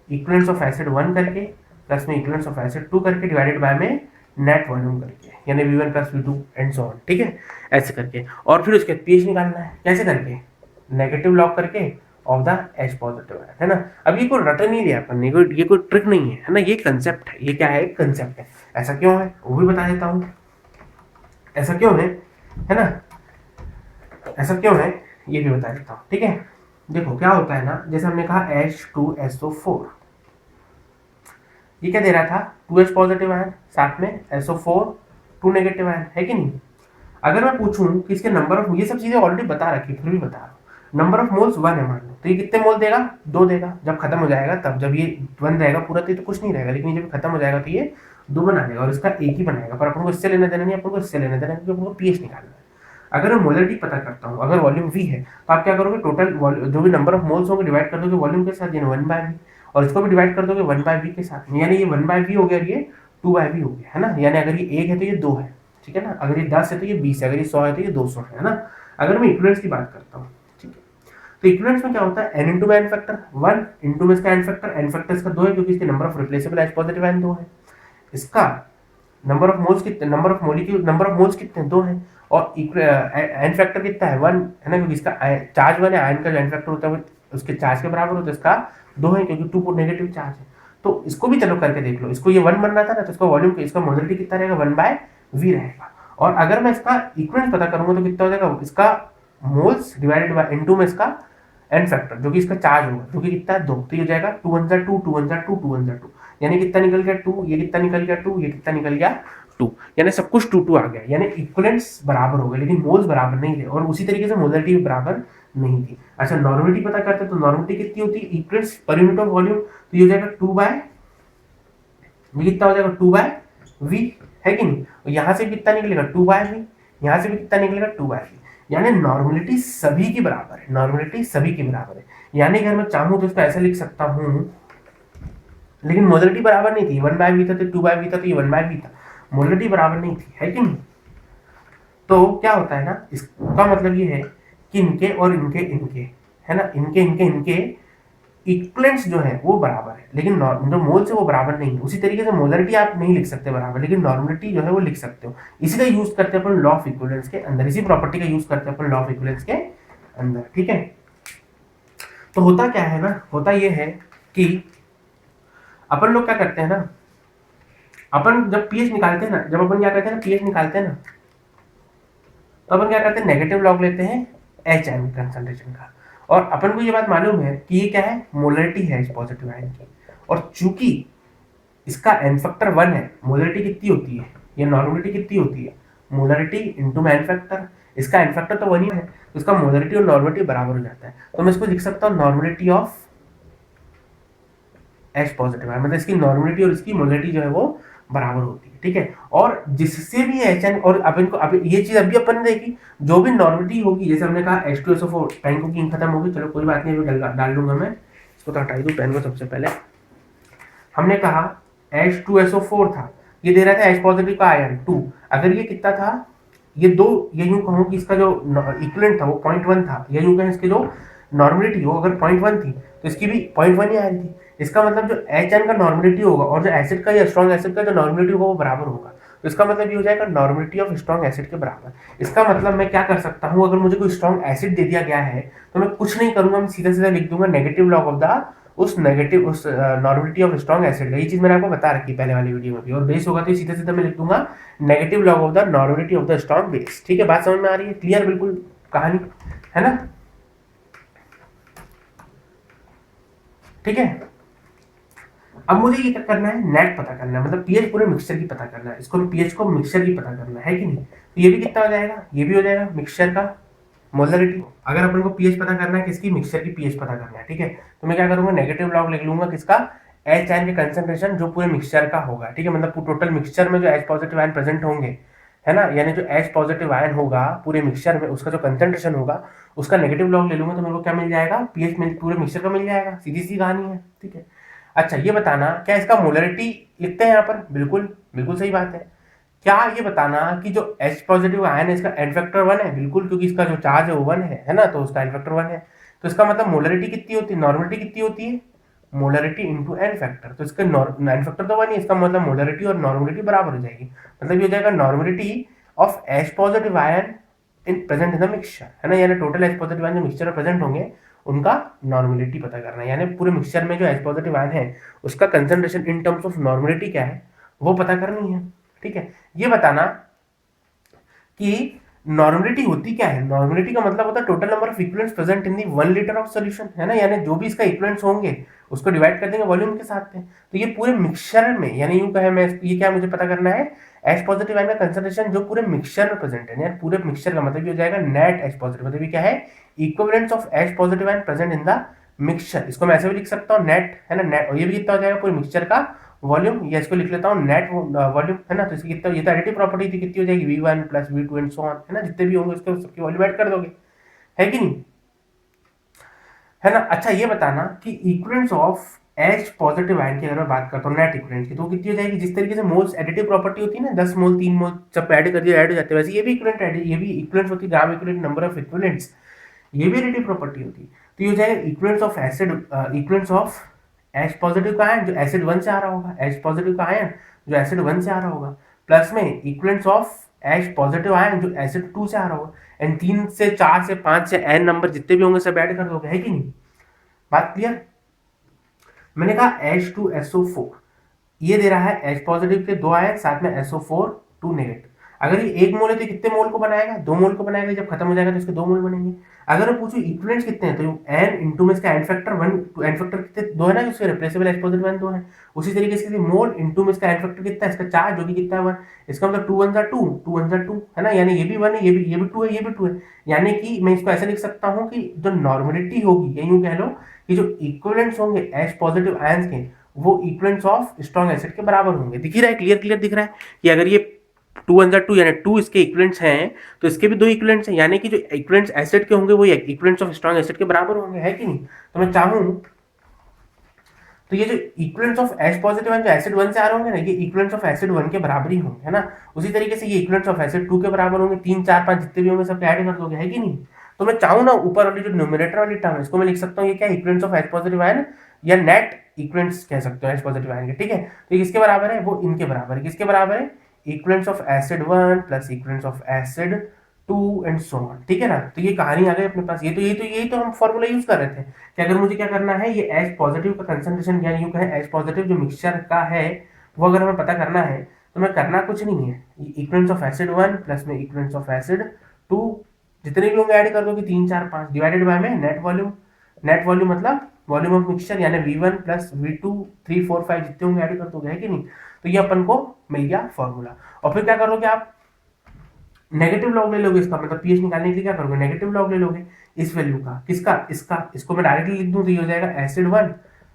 इक्विवेलेंस ऑफ एसिड 1 करके प्लस में इक्विवेलेंस ऑफ एसिड 2 करके डिवाइडेड बाय में नेट वॉल्यूम करके, यानी V1 plus V2 and so on. ठीक है, ऐसे करके, और फिर उसके पीएच निकालना है। कैसे करके, नेगेटिव लॉग करके of the H positive ion, है ना। अब ये कोई रटन नहीं लिया अपन ने, ये कोई ट्रिक नहीं है ना, ये कंसेप्ट है। ये क्या है, कंसेप्ट है। ऐसा क्यों है वो भी बता देता हूँ, ऐसा क्यों है ना, ऐसा क्यों है ये भी बता देता हूँ। ठीक है, देखो क्या होता है ना, जैसे हमने कहा H2SO4, ये क्या दे रहा था, 2H पॉजिटिव आयन, साथ में SO4 2 नेगेटिव आयन, है कि नहीं। अगर मैं पूछूं कि इसके नंबर ऑफ, ये सब चीजें ऑलरेडी बता रखी, फिर भी बता रहा हूँ, नंबर ऑफ मोल्स 1 है मान लो, तो ये कितने मोल देगा, 2 देगा। जब खत्म हो जाएगा तब, जब ये 1 रहेगा पूरा तो ये तो कुछ नहीं रहेगा, लेकिन जब खत्म हो जाएगा तो ये 2 बना देगा, और इसका एक ही बनाएगा। पर अपन को इससे लेना देना नहीं, अपन को इससे लेना देना, क्योंकि अपन को पीएच निकालना है। अगर मैं मोलरिटी पता करता हूँ, अगर वॉल्यूम V है, तो आप क्या करोगे, टोटल जो भी नंबर ऑफ मोल्स होंगे डिवाइड कर दोगे वॉल्यूम के साथ, यानी 1/V, और इसको भी डिवाइड कर दोगे 1/V के साथ, यानी ये 1/V हो गया, ये 2/V हो गया, है ना। यानी अगर ये 1 है तो ये 2 है, ठीक है ना। अगर ये 10 है तो ये 20 है, अगर ये 100 है तो ये 200 है ना। अगर मैं इक्विवेलेंस की बात करता हूँ, ठीक है, तो इक्विवेलेंस में क्या होता है, n into n factor 1 into में इसका एन फैक्टर इसका 2 है, क्योंकि इसके number of replaceable H positive ion 2 है। इसका नंबर ऑफ मोल्स कितने, number of molecule, number of moles कितने, 2 है, और एन फैक्टर कितना है, 1, है ना, क्योंकि इसका चार्ज 1 है, आयन का जो एन फैक्टर होता है उसके चार्ज के बराबर होता है, इसका 2 है, क्योंकि 2 नेगेटिव चार्ज है। तो इसको भी चलो करके देख लो, इसको ये 1 बनना था ना, तो इसका वॉल्यूम, इसका मोलरिटी कितना रहेगा, 1/V रहेगा। और अगर मैं इसका इक्विवेलेंस पता करूंगा तो कितना हो जाएगा, इसका मोल्स डिवाइडेड बाय इनटू में इसका एन फैक्टर, जो कि इसका चार्ज होगा, जो कि कितना है 2, तो ये हो जाएगा 2 1 2 2 1 2 2 1 2, यानी कितना निकल गया 2, ये कितना निकल गया 2, ये कितना निकल गया 2, यानी सब कुछ 2 2 आ गया, यानी इक्विवेलेंट्स बराबर हो गए लेकिन मोल्स बराबर नहीं थे, और उसी तरीके से मोलरिटी भी बराबर नहीं थी। अच्छा नॉर्मलिटी पता करते हैं, तो नॉर्मलिटी कितनी होती है, equivalents per unit of volume, तो ये हो जाएगा 2 बाय वी, कितना हो जाएगा 2 बाय वी, है कि नहीं, और यहाँ से कितना निकलेगा 2 बाय वी, यहाँ से भी कितना निकलेगा 2 बाय वी, यानी नॉर्मलिटी सभी की बराबर है, नॉर्मलिटी सभी की बराबर है, यानी अगर मैं चाहूँ तो इसको ऐसा लिख सकता हूँ, लेकिन मोलरिटी बराबर नहीं थी, 1 बाय वी था तो 2 बाय वी था, तो ये 1 बाय वी था, मोलरिटी बराबर नहीं थी, है कि नहीं। तो क्या होता है ना, इसका मतलब ये है कि इनके और इनके इनके, है ना, इनके इनके इनके इक्विवेलेंट्स जो है वो बराबर है, लेकिन जो मोल्स है वो बराबर नहीं है। उसी तरीके से मोलरिटी आप नहीं लिख सकते बराबर, लेकिन नॉर्मलिटी जो है वो लिख सकते हो। इसी का यूज करते हैं अपन लॉ ऑफ इक्विवेलेंस के अंदर, इसी प्रॉपर्टी का यूज करते हैं अपन लॉ ऑफ इक्विवेलेंस के अंदर, ठीक है। तो होता क्या है ना, होता ये है कि अपन लोग क्या करते हैं ना, अपन जब पीएच निकालते हैं ना, जब अपन क्या करते हैं ना पीएच निकालते हैं ना, तो अपन क्या करते हैं नेगेटिव लॉग लेते हैं एच आयन कंसंट्रेशन का, और अपन को ये बात मालूम है कि ये क्या है, मोलरिटी है इस पॉजिटिव आयन की, और चूंकि इसका एन फैक्टर 1 है, मोलरिटी कितनी होती है, ये नॉर्मलिटी कितनी होती है, मोलरिटी इंटू एन फैक्टर, इसका एन फैक्टर तो 1 ही है, तो इसका मोलरिटी और नॉर्मलिटी बराबर हो जाता है, तो मैं इसको लिख सकता हूँ नॉर्मलिटी ऑफ एच पॉजिटिव है, मतलब इसकी नॉर्मलिटी और इसकी मोलरिटी जो है वो बराबर होती है, ठीक है। और जिससे भी एच एन, और अब इनको अब ये चीज अभी अपन ने देखी, जो भी नॉर्मलिटी होगी, जैसे हमने कहा H2SO4 टैंकों की खत्म होगी, चलो कोई बात नहीं, अभी डाल लूंगा मैं इसको, तो हटाई दूं पेन को। सबसे पहले हमने कहा H2SO4 था, ये दे रहा था H पॉजिटिव का आयन 2, अगर ये कितना था, ये दो, ये यूं कहूं कि इसका जो इक्विवेलेंट था वो 0.1 था, या यूं कहें इसके जो नॉर्मलिटी हो अगर 0.1 थी तो इसकी भी 0.1 ही आयन थी, इसका मतलब जो एच एन का नॉर्मलिटी होगा और जो एसिड का या स्ट्रॉन्ग एसिड का जो नॉर्मलिटी होगा वो बराबर होगा, तो इसका मतलब ये हो जाएगा नॉर्मलिटी ऑफ स्ट्रॉन्ग एसिड के बराबर। इसका मतलब मैं क्या कर सकता हूँ, अगर मुझे कोई स्ट्रॉन्ग एसिड दे दिया गया है तो मैं कुछ नहीं करूंगा, मैं सीधा सीधा लिख दूंगा नेगेटिव लॉग ऑफ द उस नेगेटिव उस नॉर्मलिटी ऑफ स्ट्रॉन्ग एसिड का, ये चीज मैंने आपको बता रखी पहले वाली वीडियो में भी, और बेस होगा तो सीधा सीधा मैं लिख दूंगा negative log of the normality of the strong base, ठीक है। बात समझ में आ रही है, क्लियर बिल्कुल कहानी, है ना, ठीक है। अब मुझे ये क्या करना है, नेट पता करना है, मतलब पीएच पूरे मिक्सचर की पता करना है, इसको पीएच को मिक्सचर की पता करना है कि नहीं, तो ये भी कितना हो जाएगा, ये भी हो जाएगा मिक्सचर का मोलरिटी। अगर अपन को पीएच पता करना है किसकी, मिक्सचर की पीएच पता करना है, ठीक है, तो मैं क्या करूंगा नेगेटिव लॉग लिख लूंगा किसका, एच आयन के कंसंट्रेशन जो पूरे मिक्सचर का होगा, ठीक है, मतलब टोटल मिक्सचर में जो एच पॉजिटिव आयन प्रेजेंट होंगे, है ना, यानी जो एच पॉजिटिव आयन होगा पूरे मिक्सचर में उसका जो कंसंट्रेशन होगा उसका नेगेटिव लॉग ले लूंगा, तो मेरे को क्या मिल जाएगा, पीएच में पूरे मिक्सचर का मिल जाएगा, सीधी सी कहानी है, ठीक है। अच्छा ये बताना, क्या इसका मोलरिटी लिखते हैं यहाँ पर, बिल्कुल बिल्कुल सही बात है। क्या ये बताना कि जो H पॉजिटिव आयन है इसका एन फैक्टर 1 है, बिल्कुल, क्योंकि इसका जो चार्ज है वो 1 है ना, तो उसका एन फैक्टर 1 है, तो इसका मतलब मोलरिटी कितनी होती है, नॉर्मलिटी कितनी होती है, मोलरिटी इंटू एन फैक्टर, तो इसका एन फैक्टर तो 1 है, इसका मतलब मोलरिटी और नॉर्मलिटी बराबर हो जाएगी, मतलब ये हो जाएगा normality of H positive ion in present in the mixture, है ना, यानी टोटल H पॉजिटिव आयन जो मिक्सचर में प्रेजेंट होंगे उनका नॉर्मलिटी पता करना है, यानी पूरे मिक्सचर में जो H पॉजिटिव आयन है उसका concentration in terms of normality क्या है वो पता करनी है, ठीक है। ये बताना कि नॉर्मलिटी होती क्या है, नॉर्मलिटी का मतलब होता है total number of equivalents present in the 1 litre of solution, है ना, यानी जो भी इसका इक्विवेलेंट्स होंगे उसको डिवाइड कर देंगे वॉल्यूम के साथ में, तो ये पूरे मिक्सचर में, यानी यूं कहे मैं, ये क्या मुझे पता करना है, H पॉजिटिव आयन का कंसंट्रेशन जो पूरे मिक्सचर में प्रेजेंट है, यानी पूरे मिक्सचर का मतलब ये हो जाएगा नेट H पॉजिटिव, मतलब ये क्या है, equivalents of H positive ion present in the mixture, इसको मैं ऐसे भी लिख सकता हूँ नेट, है ना, नेट, और ये भी कितना हो जाएगा पूरे मिक्सचर का वॉल्यूम, या इसको लिख लेता हूँ नेट वॉल्यूम, है ना, तो इसकी कितना, ये तो एडिटिव प्रॉपर्टी थी, कितनी हो जाएगी V1 plus V2 and so on, है ना, जितने भी होंगे उसके सबकी वॉल्यूम ऐड कर दोगे, है कि नहीं, है ना। अच्छा ये बताना कि equivalents of H positive ion की अगर मैं बात करता हूँ नेट इक्विवेलेंट की, तो कितनी हो जाएगी, जिस तरीके से मोल्स एडिटिव प्रॉपर्टी होती है ना, 10 मोल 3 मोल सब ऐड कर दिए ऐड हो जाते हैं, वैसे ये भी इक्विवेलेंट, ये भी इक्विवेलेंट्स होती है, gram equivalent number of equivalents, ये भी एडिटिव प्रॉपर्टी होती है, तो ये हो जाएगा equivalents of acid, equivalents of H positive का आयन जो एसिड 1 से आ रहा होगा, H पॉजिटिव का आयन जो एसिड 1 से आ रहा होगा, प्लस में equivalents of H positive ion जो एसिड 2 से आ रहा होगा, एंड 3 से 4 से 5 से n नंबर जितने भी होंगे सब ऐड कर दोगे, है कि नहीं, बात क्लियर। मैंने कहा H2SO4 ये दे रहा है H पॉजिटिव के 2 आयन साथ में SO4 2 नेगेटिव, अगर ये 1 मोल है तो कितने मोल को बनाएगा, 2 मोल को बनाएगा, जब खत्म हो जाएगा तो इसके 2 मोल बनेंगे। अगर मैं पूछूं इक्विवेलेंट्स कितने हैं, तो n इंटू में इसका n फैक्टर 1, n फैक्टर कितने 2 है ना, इसके रिप्लेसेबल H पॉजिटिव आयन 2 है। उसी तरीके से मोल इंटू में इसका n फैक्टर कितना है, इसका 4, जो कि कितना है 1। इसका मतलब 2 1 जा 2, 2 1 जा 2 है ना, यानी ये भी 1 है, ये भी 2 है, ये भी 2 है। यानी कि मैं इसको ऐसे लिख सकता हूँ कि जो नॉर्मलिटी होगी, या यूं कह लो कि जो इक्विवेलेंट्स होंगे H पॉजिटिव आयंस के, वो इक्विवेलेंट्स ऑफ स्ट्रॉन्ग एसिड के बराबर होंगे। दिख ही रहा है, क्लियर दिख रहा है कि अगर ये 2 1 जा 2 यानी 2 इसके इक्विवेलेंट्स हैं, तो इसके भी 2 इक्विवेलेंट्स हैं, यानी कि जो इक्विवेलेंट्स एसिड के होंगे वो इक्विवेलेंट्स ऑफ स्ट्रॉन्ग एसिड के बराबर होंगे, है कि नहीं। तो मैं चाहूं तो ये जो इक्विवेलेंट्स ऑफ H पॉजिटिव जो एसिड 1 से आ रहे होंगे ना, ये इक्विवेलेंट्स ऑफ एसिड 1 के बराबर ही होंगे, है ना। उसी तरीके से ये इक्विवेलेंट्स ऑफ एसिड 2 के बराबर होंगे, 3 4 5 जितने भी होंगे सब ऐड कर दोगे, है कि नहीं। तो मैं चाहूं ना, ऊपर वाली जो न्यूमरेटर वाली टर्म है इसको मैं लिख सकता हूं, ये क्या equivalents of H positive ion या नेट इक्विवेलेंट्स कह सकते हो H पॉजिटिव आयन के, ठीक है। तो ये किसके बराबर है, वो इनके बराबर है। किसके बराबर है, equivalents of acid 1 plus equivalents of acid 2 and so on, ठीक है ना। तो ये कहानी आ गई अपने पास। यही तो हम फॉर्मूला यूज कर रहे थे कि अगर मुझे क्या करना है, ये H पॉजिटिव का कंसंट्रेशन, यानी यूं कहें H पॉजिटिव जो मिक्सचर का है वो अगर हमें पता करना है, तो मैं करना कुछ नहीं है, इक्विवेलेंट्स ऑफ एसिड 1 प्लस में इक्विवेलेंट्स ऑफ एसिड 2, जितने भी होंगे ऐड कर दो कि 3 4 5 डिवाइडेड बाय में नेट वॉल्यूम मतलब वॉल्यूम ऑफ मिक्सचर, यानी V1 प्लस V2 3 4 5 जितने होंगे ऐड कर दोगे, है कि नहीं। तो ये अपन को मिल गया फॉर्मूला। और फिर क्या करोगे आप, नेगेटिव लॉग ले लोगे इसका, मतलब पीएच निकालने के लिए क्या करोगे, नेगेटिव लॉग ले लोगे इस वैल्यू का, किसका, इसका। इसको मैं डायरेक्टली लिख दूं तो ये हो जाएगा acid 1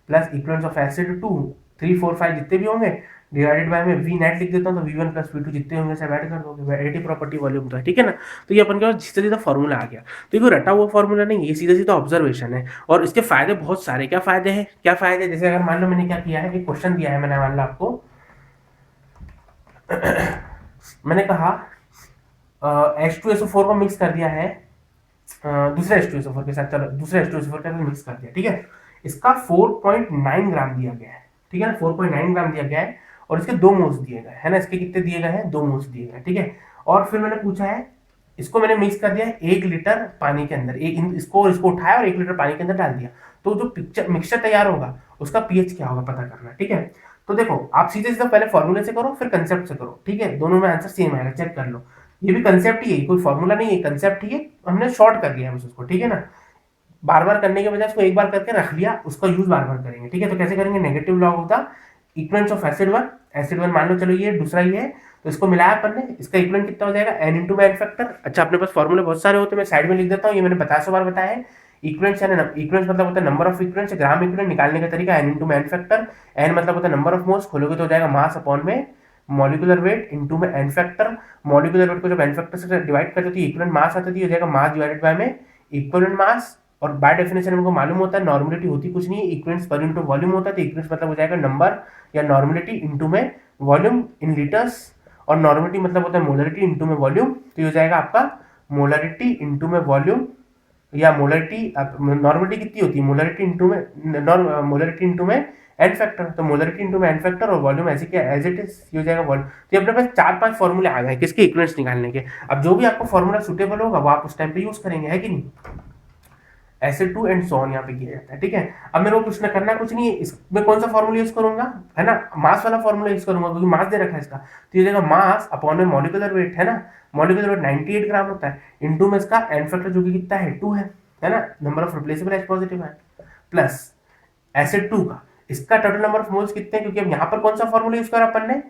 plus equivalents of acid 2 3 4 5 जितने भी होंगे डिवाइडेड बाय में वी नेट लिख देता हूं, तो V1 प्लस V2 जितने होंगे सब ऐड कर दोगे, एडिटिव प्रॉपर्टी वॉल्यूम तो है, ठीक है ना। तो ये अपन के पास सीधा सीधा फॉर्मूला आ गया। तो ये कोई रटा हुआ फॉर्मूला नहीं, ये सीधा सीधा ऑब्जर्वेशन है, और इसके फायदे बहुत सारे। क्या फायदे हैं, जैसे अगर मान लो मैंने क्या किया है, एक क्वेश्चन दिया है मैंने, मान लो आपको मैंने कहा H2SO4 को मिक्स कर दिया है दूसरे H2SO4 के साथ, चलो दूसरे H2SO4 के साथ मिक्स कर दिया, ठीक है। इसका 4.9 ग्राम दिया गया है, ठीक है ना, 4.9 ग्राम दिया गया है, और इसके 2 मोल्स दिए गए है ना, इसके कितने दिए गए हैं, 2 मोल्स दिए गए, ठीक है। और फिर मैंने पूछा है, इसको मैंने मिक्स कर दिया है 1 लीटर पानी के अंदर, इसको उठाया और 1 लीटर पानी के अंदर डाल दिया, तो जो मिक्सचर तैयार होगा उसका पीएच क्या होगा पता करना, ठीक है। तो देखो आप सीधे सीधा पहले फॉर्मूले से करो फिर कंसेप्ट से करो, ठीक है, दोनों में आंसर सेम आएगा, चेक कर लो। ये भी कंसेप्ट ही है, कोई फॉर्मूला नहीं है, कंसेप्ट ही है, हमने शॉर्ट कर लिया है बस उसको, ठीक है ना। बार बार करने के बजाय उसको एक बार करके रख लिया, उसका यूज बार बार करेंगे, ठीक है। तो कैसे करेंगे, negative log of the equivalents of acid 1 मान लो, चलो ये दूसरा ही है, तो इसको मिलाया अपन ने, इसका इक्विवेलेंट कितना हो जाएगा n इंटू में n फैक्टर। अच्छा अपने पास फॉर्मूले बहुत सारे होते हैं, मैं साइड में लिख देता हूँ, ये मैंने 50 बार बताया है। इक्विवेलेंट्स यानी इक्विवेलेंट्स मतलब होता है number of equivalents, gram equivalent निकालने का तरीका n इंटू में n फैक्टर। n मतलब होता है नंबर ऑफ मोल्स, खोलोगे तो हो जाएगा मास अपॉन में मॉलिक्यूलर वेट इंटू में n फैक्टर। मॉलिक्यूलर वेट को जब n फैक्टर से डिवाइड करते तो इक्विवेलेंट मास आता है, हो जाएगा मास डिवाइडेड बाय में इक्विवेलेंट मास। और बाय डेफिनेशन हमको मालूम होता है नॉर्मलिटी होती कुछ नहीं है, इक्विवेलेंट्स पर यूनिट वॉल्यूम होता है, तो इक्विवेलेंट्स मतलब हो जाएगा नंबर या नॉर्मलिटी इंटू में वॉल्यूम इन लीटर्स, और नॉर्मलिटी मतलब होता है मोलरिटी इंटू में वॉल्यूम, तो ये हो जाएगा आपका मोलरिटी इंटू में वॉल्यूम, या मोलरिटी नॉर्मलिटी कितनी होती है, मोलरिटी इंटू में एन फैक्टर, तो मोलरिटी इंटू में एन फैक्टर और वॉल्यूम ऐसे क्या एज इट इज, ये हो जाएगा वॉल्यूम। तो अपने पास 4-5 फॉर्मूले आ गए किसके, इक्विवेलेंट्स निकालने के। अब जो भी आपको फॉर्मूला सुटेबल होगा वो आप उस टाइम पे यूज करेंगे, है कि नहीं। एसिड 2 एंड सो ऑन यहाँ पे किया जाता है, ठीक है। अब मेरे को कुछ करना कुछ नहीं है, इसमें कौन सा फॉर्मूला यूज करूंगा, है ना, मास वाला फॉर्मूला यूज करूंगा, क्योंकि मास दे रखा है इसका, तो ये देगा मास अपॉन में मॉलिक्यूलर वेट, है ना। मॉलिक्यूलर वेट 98 ग्राम होता है, इंटू में इसका एन फैक्टर जो कि कितना है 2 है ना, number of replaceable H positive है, प्लस एसिड 2 का इसका टोटल नंबर ऑफ मोल्स कितने हैं, क्योंकि अब यहाँ पर कौन सा फॉर्मूला यूज करा अपन ने,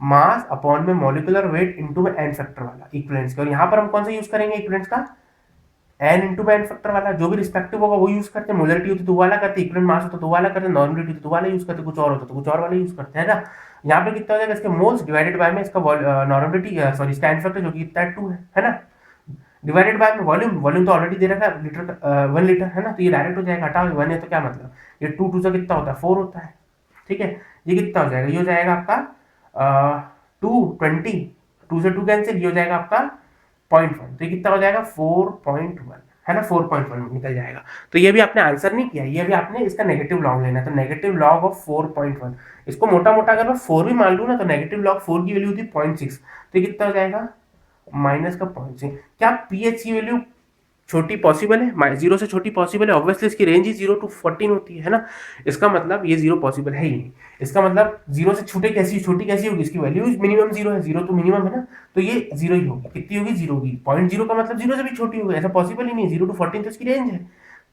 मास अपॉन में मॉलिक्यूलर वेट इंटू में एन फैक्टर वाला इक्विवेलेंट्स का, और यहाँ पर हम कौन सा यूज करेंगे इक्विवेलेंट्स का, एन इंटू में एन फैक्टर वाला, जो भी रिस्पेक्टिव होगा वो यूज करते हैं। मोलरिटी होती तो वाला करते, इक्विवेलेंट मास होता तो वाला करते, नॉर्मलिटी होती तो वाला यूज करते, कुछ और होता तो कुछ और वाला यूज करते हैं ना। यहाँ पे कितना हो जाएगा, इसके मोल्स डिवाइडेड बाय में इसका नॉर्मलिटी सॉरी इसका एन फैक्टर जो कि कितना है 2 है ना, डिवाइडेड बाय में वॉल्यूम तो ऑलरेडी दे रखा है लीटर 1 लीटर है ना, तो ये डायरेक्ट हो जाएगा, हटाओ 1 है तो क्या मतलब, ये 2 से कितना होता है 4 होता है, ठीक है। ये कितना हो जाएगा, ये हो जाएगा आपका 220, 2 से 2 कैंसिल, ये हो जाएगा आपका 0.1, तो ये कितना हो जाएगा 4.1 है ना, 4.1 निकल जाएगा। तो ये भी आपने आंसर नहीं किया, ये भी आपने इसका नेगेटिव लॉग लेना है, तो नेगेटिव लॉग ऑफ 4.1, इसको मोटा मोटा अगर मैं 4 भी मान लूँ ना, तो नेगेटिव लॉग 4 की वैल्यू होती 0.6, तो ये कितना हो जाएगा माइनस का 0.6। क्या पीएच की वैल्यू छोटी पॉसिबल है, 0 से छोटी पॉसिबल है, ऑब्वियसली इसकी रेंज ही 0 to 14 होती है ना। इसका मतलब ये 0 पॉसिबल है ही नहीं। इसका मतलब 0 से छोटी कैसी होगी, इसकी वैल्यू मिनिमम 0 है, 0 तो मिनिमम है ना, तो ये 0 ही होगी। कितनी होगी, 0 होगी। 0.0 का मतलब 0 से भी छोटी होगी, ऐसा पॉसिबल ही नहीं। 0 to 14 तो इसकी रेंज है,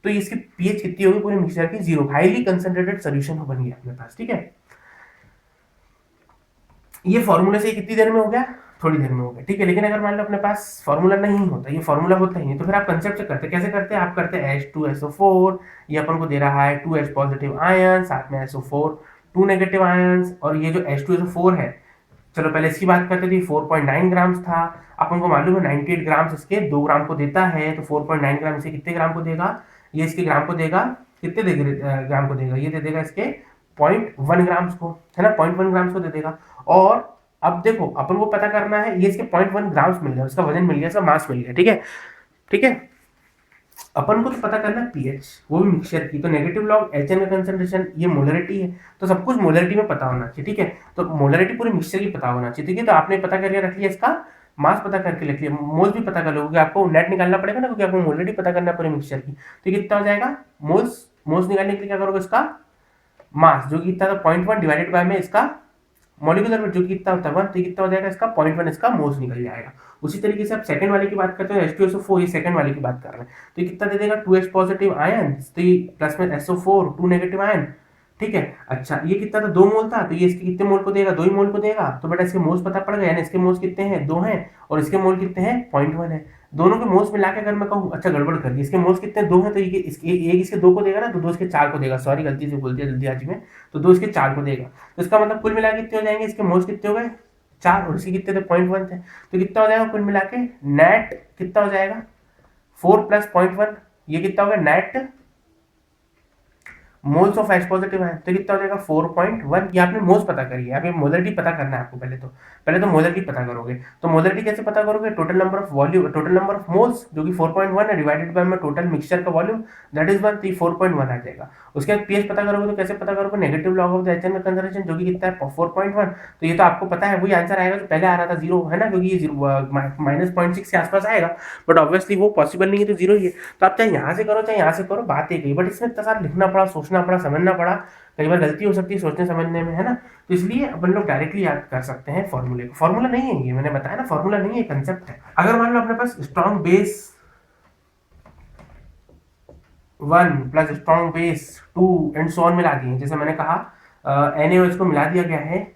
तो इसकी पीएच कितनी होगी पूरे मिक्सचर की, 0। हाईली कंसंट्रेटेड सोल्यूशन बन गया अपने पास, ठीक है। ये फॉर्मूले से कितनी देर में हो गया, थोड़ी देर में हो गया, ठीक है। लेकिन अगर मान लो अपने पास फॉर्मूला नहीं होता, ये फॉर्मूला होता ही नहीं, तो फिर आप कंसेप्ट से करते, कैसे करते हैं, आप करते हैं H2SO4, ये अपन को दे रहा है 2H पॉजिटिव आयन, साथ में SO4 2 नेगेटिव आयंस, और ये जो H2SO4 है, चलो पहले इसकी बात करते थे, 4.9 ग्राम्स था। अपन को मालूम है 98 ग्राम्स इसके 2 ग्राम को देता है, तो 4.9 ग्राम इसे कितने ग्राम को देगा, ये इसके ग्राम को देगा, कितने देगा ग्राम को देगा, ये दे देगा इसके 0.1 ग्राम्स को, है ना, 0.1 ग्राम्स को दे देगा। और अब देखो अपन को पता करना है, ये इसके 0.1 ग्राम्स मिल गया, उसका वजन मिल गया, इसका मास मिल गया, ठीक है, ठीक है। अपन को तो पता करना है पीएच, वो भी मिक्सचर की, तो नेगेटिव लॉग एच एन का कंसंट्रेशन, ये मोलरिटी है, तो सब कुछ मोलरिटी में पता होना चाहिए, ठीक है। तो मोलरिटी पूरे मिक्सचर की पता होना चाहिए, ठीक है। तो आपने पता करके रख लिया, इसका मास पता करके रख लिया, मोल्स भी पता कर लो, क्योंकि आपको नेट निकालना पड़ेगा ना, क्योंकि आपको मोलरिटी पता करना है पूरे मिक्सचर की। तो कितना हो जाएगा, मोल्स, मोल्स निकालने के लिए क्या करोगे, इसका मास जो कि कितना था 0.1 डिवाइडेड बाय में इसका मॉलिक्यूलर वेट जो कि कितना होता है 1, तो कितना हो जाएगा इसका 0.1, इसका मोल्स निकल जाएगा। उसी तरीके से आप सेकंड वाले की बात करते हो, H2SO4, ये सेकंड वाले की बात कर रहे हैं, तो ये कितना दे देगा 2H पॉजिटिव आयन, तो ये प्लस में SO4 2 नेगेटिव आयन, ठीक है। अच्छा ये कितना था, 2 मोल था, तो ये इसके कितने मोल को देगा, 2 ही मोल को देगा, तो बेटा इसके मोल्स पता पड़ गए, यानी इसके मोल्स कितने हैं, 2 हैं, और इसके मोल कितने हैं, 0.1 है। दोनों के मोल्स मिला के अगर मैं कहूँ, अच्छा गड़बड़ कर दी, इसके मोल्स कितने 2 हैं, तो ये एक इसके 2 को देगा ना, तो 2 इसके 4 को देगा, सॉरी गलती से बोल दिया जल्दीबाजी में, तो 2 इसके 4 को देगा, तो इसका मतलब कुल मिला के कितने हो जाएंगे, इसके मोल्स कितने हो गए 4, और इसके कितने थे 0.1 थे, तो कितना हो जाएगा कुल मिला के नेट कितना हो जाएगा 4 प्लस 0.1, ये कितना हो गया net moles of H positive है, तो कितना हो जाएगा 4.1। ये आपने मोल्स पता करी है, अभी मोलरिटी पता करना है आपको, पहले तो मोलरिटी पता करोगे। तो मोलरिटी कैसे पता करोगे, total number of volume, total number of moles जो कि 4.1 है, डिवाइडेड बाय में टोटल मिक्सचर का वॉल्यूम, दैट इज 1, तो 4.1 आ जाएगा। उसके बाद पीएच पता करोगे, तो कैसे पता करोगे, negative log of the HN का कंसंट्रेशन जो कि कितना है 4.1, तो ये तो आपको पता है, वही आंसर आएगा जो पहले आ रहा था 0, है ना, क्योंकि ये -0.6 के आसपास आएगा, बट ऑब्वियसली वो पॉसिबल नहीं है, तो 0 ही है। तो आप चाहे यहाँ से करो चाहे यहाँ से करो, बात एक ही, बट इसमें इतना सारा लिखना पड़ा, सोचना पड़ा, समझना पड़ा, कई बार गलती हो सकती है सोचने समझने में, है ना। तो इसलिए अपन लोग डायरेक्टली याद कर सकते हैं फॉर्मूले को। फॉर्मूला नहीं है ये, मैंने बताया ना, फॉर्मूला नहीं है, कंसेप्ट है। अगर मान लो अपने पास strong base 1 plus strong base 2 and so on मिला दिए, जैसे मैंने कहा NaOH को मिला दिया गया है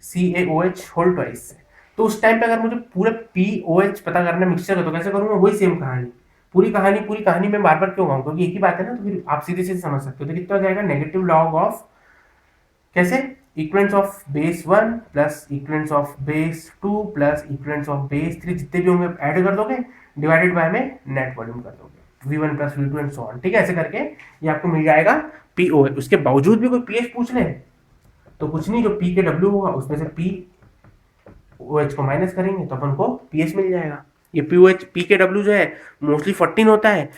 CaOH होल ट्वाइस से, तो उस टाइम पे अगर मुझे पूरा POH पता करना मिक्सचर का, तो कैसे करूंगा, वही सेम कहानी, पूरी कहानी में बार बार क्यों गाऊं, क्योंकि एक ही बात है ना, तो फिर आप सीधे सीधे समझ सकते हो। तो कितना हो जाएगा नेगेटिव लॉग ऑफ, कैसे, equivalence of base 1 plus equivalence of base 2 plus equivalence of base 3, जितने भी होंगे ऐड कर दोगे, डिवाइडेड बाय में नेट वॉल्यूम कर दोगे, V1 plus V2 and so on, ठीक है। ऐसे करके ये आपको मिल जाएगा POH। उसके बावजूद भी कोई पीएच पूछ ले तो कुछ नहीं, जो P के W होगा उसमें से POH को माइनस करेंगे तो अपन को पीएच मिल जाएगा। ये P के W जो है मोस्टली 14 होता है,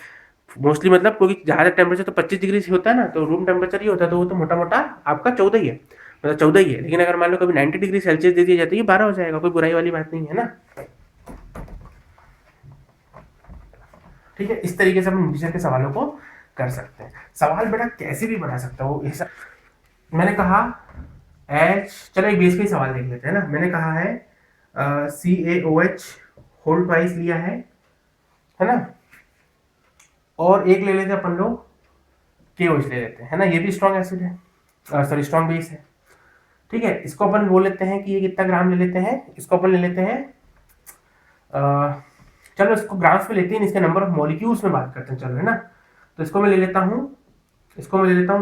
मोस्टली मतलब, क्योंकि ज़्यादा टेम्परेचर तो 25 डिग्री से होता है ना, तो रूम टेम्परेचर ही होता है, तो वो तो मोटा मोटा आपका 14 ही है, मतलब 14 ही है। लेकिन अगर मान लो कभी 90 डिग्री सेल्सियस दे दिया जाता है, ये 12 हो जाएगा, कोई बुराई वाली बात नहीं है ना, ठीक है। इस तरीके से हम इंटीजर के सवालों को कर सकते हैं। सवाल बेटा कैसे भी बना सकता हो, ऐसा मैंने कहा चलो एक बेस का ही सवाल देख लेते हैं ना। मैंने कहा है CaOH होल ट्वाइस लिया है ना, और एक ले लेते हैं अपन लोग KOH ले लेते हैं, है ना, ये भी स्ट्रॉन्ग एसिड है, सॉरी स्ट्रॉन्ग बेस है, ठीक है। इसको अपन बोल लेते हैं कि ये कितना ग्राम ले लेते हैं, इसको अपन ले लेते हैं, चलो इसको ग्राम्स में लेते हैं, इसके नंबर ऑफ मॉलिक्यूल्स में बात करते हैं, चलो, है ना। तो इसको मैं ले लेता हूँ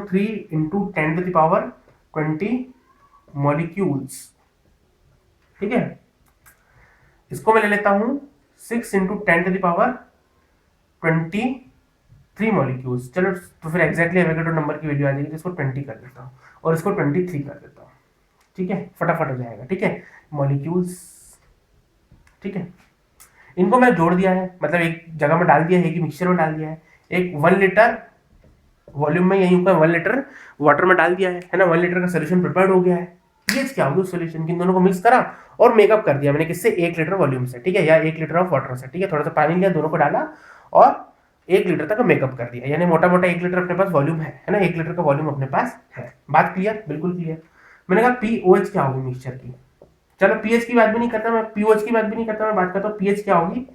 3 × 10⁻20 मॉलिक्यूल्स, ठीक है। इसको मैं ले लेता हूँ 6 × 10⁻23 मॉलिक्यूल्स, चलो तो फिर एग्जैक्टली एवोगैड्रो नंबर की वैल्यू आ जाएगी, तो इसको 20 कर देता हूँ और इसको 23 कर देता हूँ, ठीक है, फटाफट हो जाएगा, ठीक है, मॉलिक्यूल्स, ठीक है। इनको मैं जोड़ दिया है, मतलब एक जगह में डाल दिया है, एक मिक्सचर में डाल दिया है, एक 1 लीटर वॉल्यूम में, यहीं ऊपर 1 लीटर वाटर में डाल दिया है ना, 1 लीटर का सोल्यूशन प्रिपेयर्ड हो गया है। पीएच क्या होगी उस सोल्यूशन की, इन दोनों को मिक्स करा और मेकअप कर दिया मैंने, किससे, 1 लीटर वॉल्यूम से, ठीक है, या 1 लीटर ऑफ वाटर से, ठीक है। थोड़ा सा पानी लिया, दोनों को डाला और 1 लीटर तक मेकअप कर दिया, यानी मोटा मोटा 1 लीटर अपने पास वॉल्यूम है ना, 1 लीटर का वॉल्यूम अपने पास है। बात क्लियर, बिल्कुल क्लियर। मैंने कहा पीओएच क्या होगी मिक्सचर की, चलो पीएच की बात भी नहीं करता मैं, पीओएच की बात भी नहीं करता मैं, बात करता हूँ पीएच क्या होगी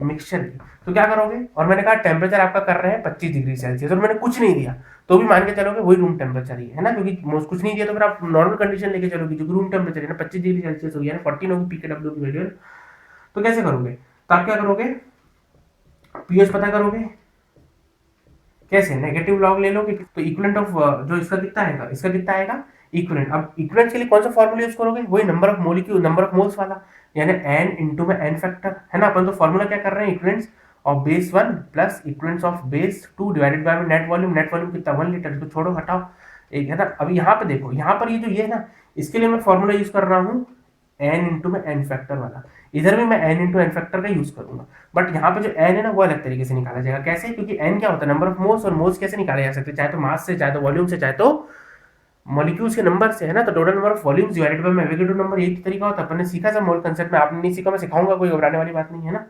मिक्सचर की। तो क्या करोगे, और मैंने कहा टेम्परेचर आपका कर रहे हैं 25 डिग्री सेल्सियस, और मैंने कुछ नहीं दिया तो भी मान के चलोगे वही रूम टेम्परेचर ही है ना, क्योंकि कुछ नहीं दिया तो फिर आप नॉर्मल कंडीशन लेके चलोगे, जो रूम टेम्परेचर है ना 25 डिग्री सेल्सियस होगी, 14 होगी पीके डब्ल्यू की वैल्यू। तो कैसे करोगे, तो आप क्या करोगे, पीएच पता करोगे कैसे, नेगेटिव लॉग ले लोगे, तो इक्विवेलेंट ऑफ जो इसका कितना आएगा, इसका कितना आएगा इक्विवेलेंट। अब इक्विवेलेंट के लिए कौन सा फॉर्मूला यूज करोगे, वही number of molecule, number of moles वाला, यानी n इंटू में n फैक्टर है ना। अपन तो फॉर्मूला क्या कर रहे हैं, equivalence of base 1 plus equivalence of base 2 divided by net volume, net volume कितना 1 लीटर, इसको छोड़ो हटाओ एक है ना। अब यहाँ पे देखो, यहाँ पर ये जो ये है ना, इसके लिए मैं फॉर्मूला यूज कर रहा हूँ n इंटू में n फैक्टर वाला, इधर भी मैं n इंटू n फैक्टर का यूज करूंगा, बट यहाँ पे जो n है ना वो अलग तरीके से निकाला जाएगा। कैसे, क्योंकि n क्या होता है नंबर ऑफ मोल्स, और मोल्स कैसे निकाले जा सकते हैं, चाहे तो मास से, चाहे तो वॉल्यूम से, चाहे तो मॉलिक्यूल्स के नंबर से है ना। तो total number of volumes divided by Avogadro number, यही तरीका होता है। अपन ने सीखा था मोल कंसेप्ट में, आपने नहीं सीखा, मैं सिखाऊंगा, कोई घबराने वाली बात नहीं है ना।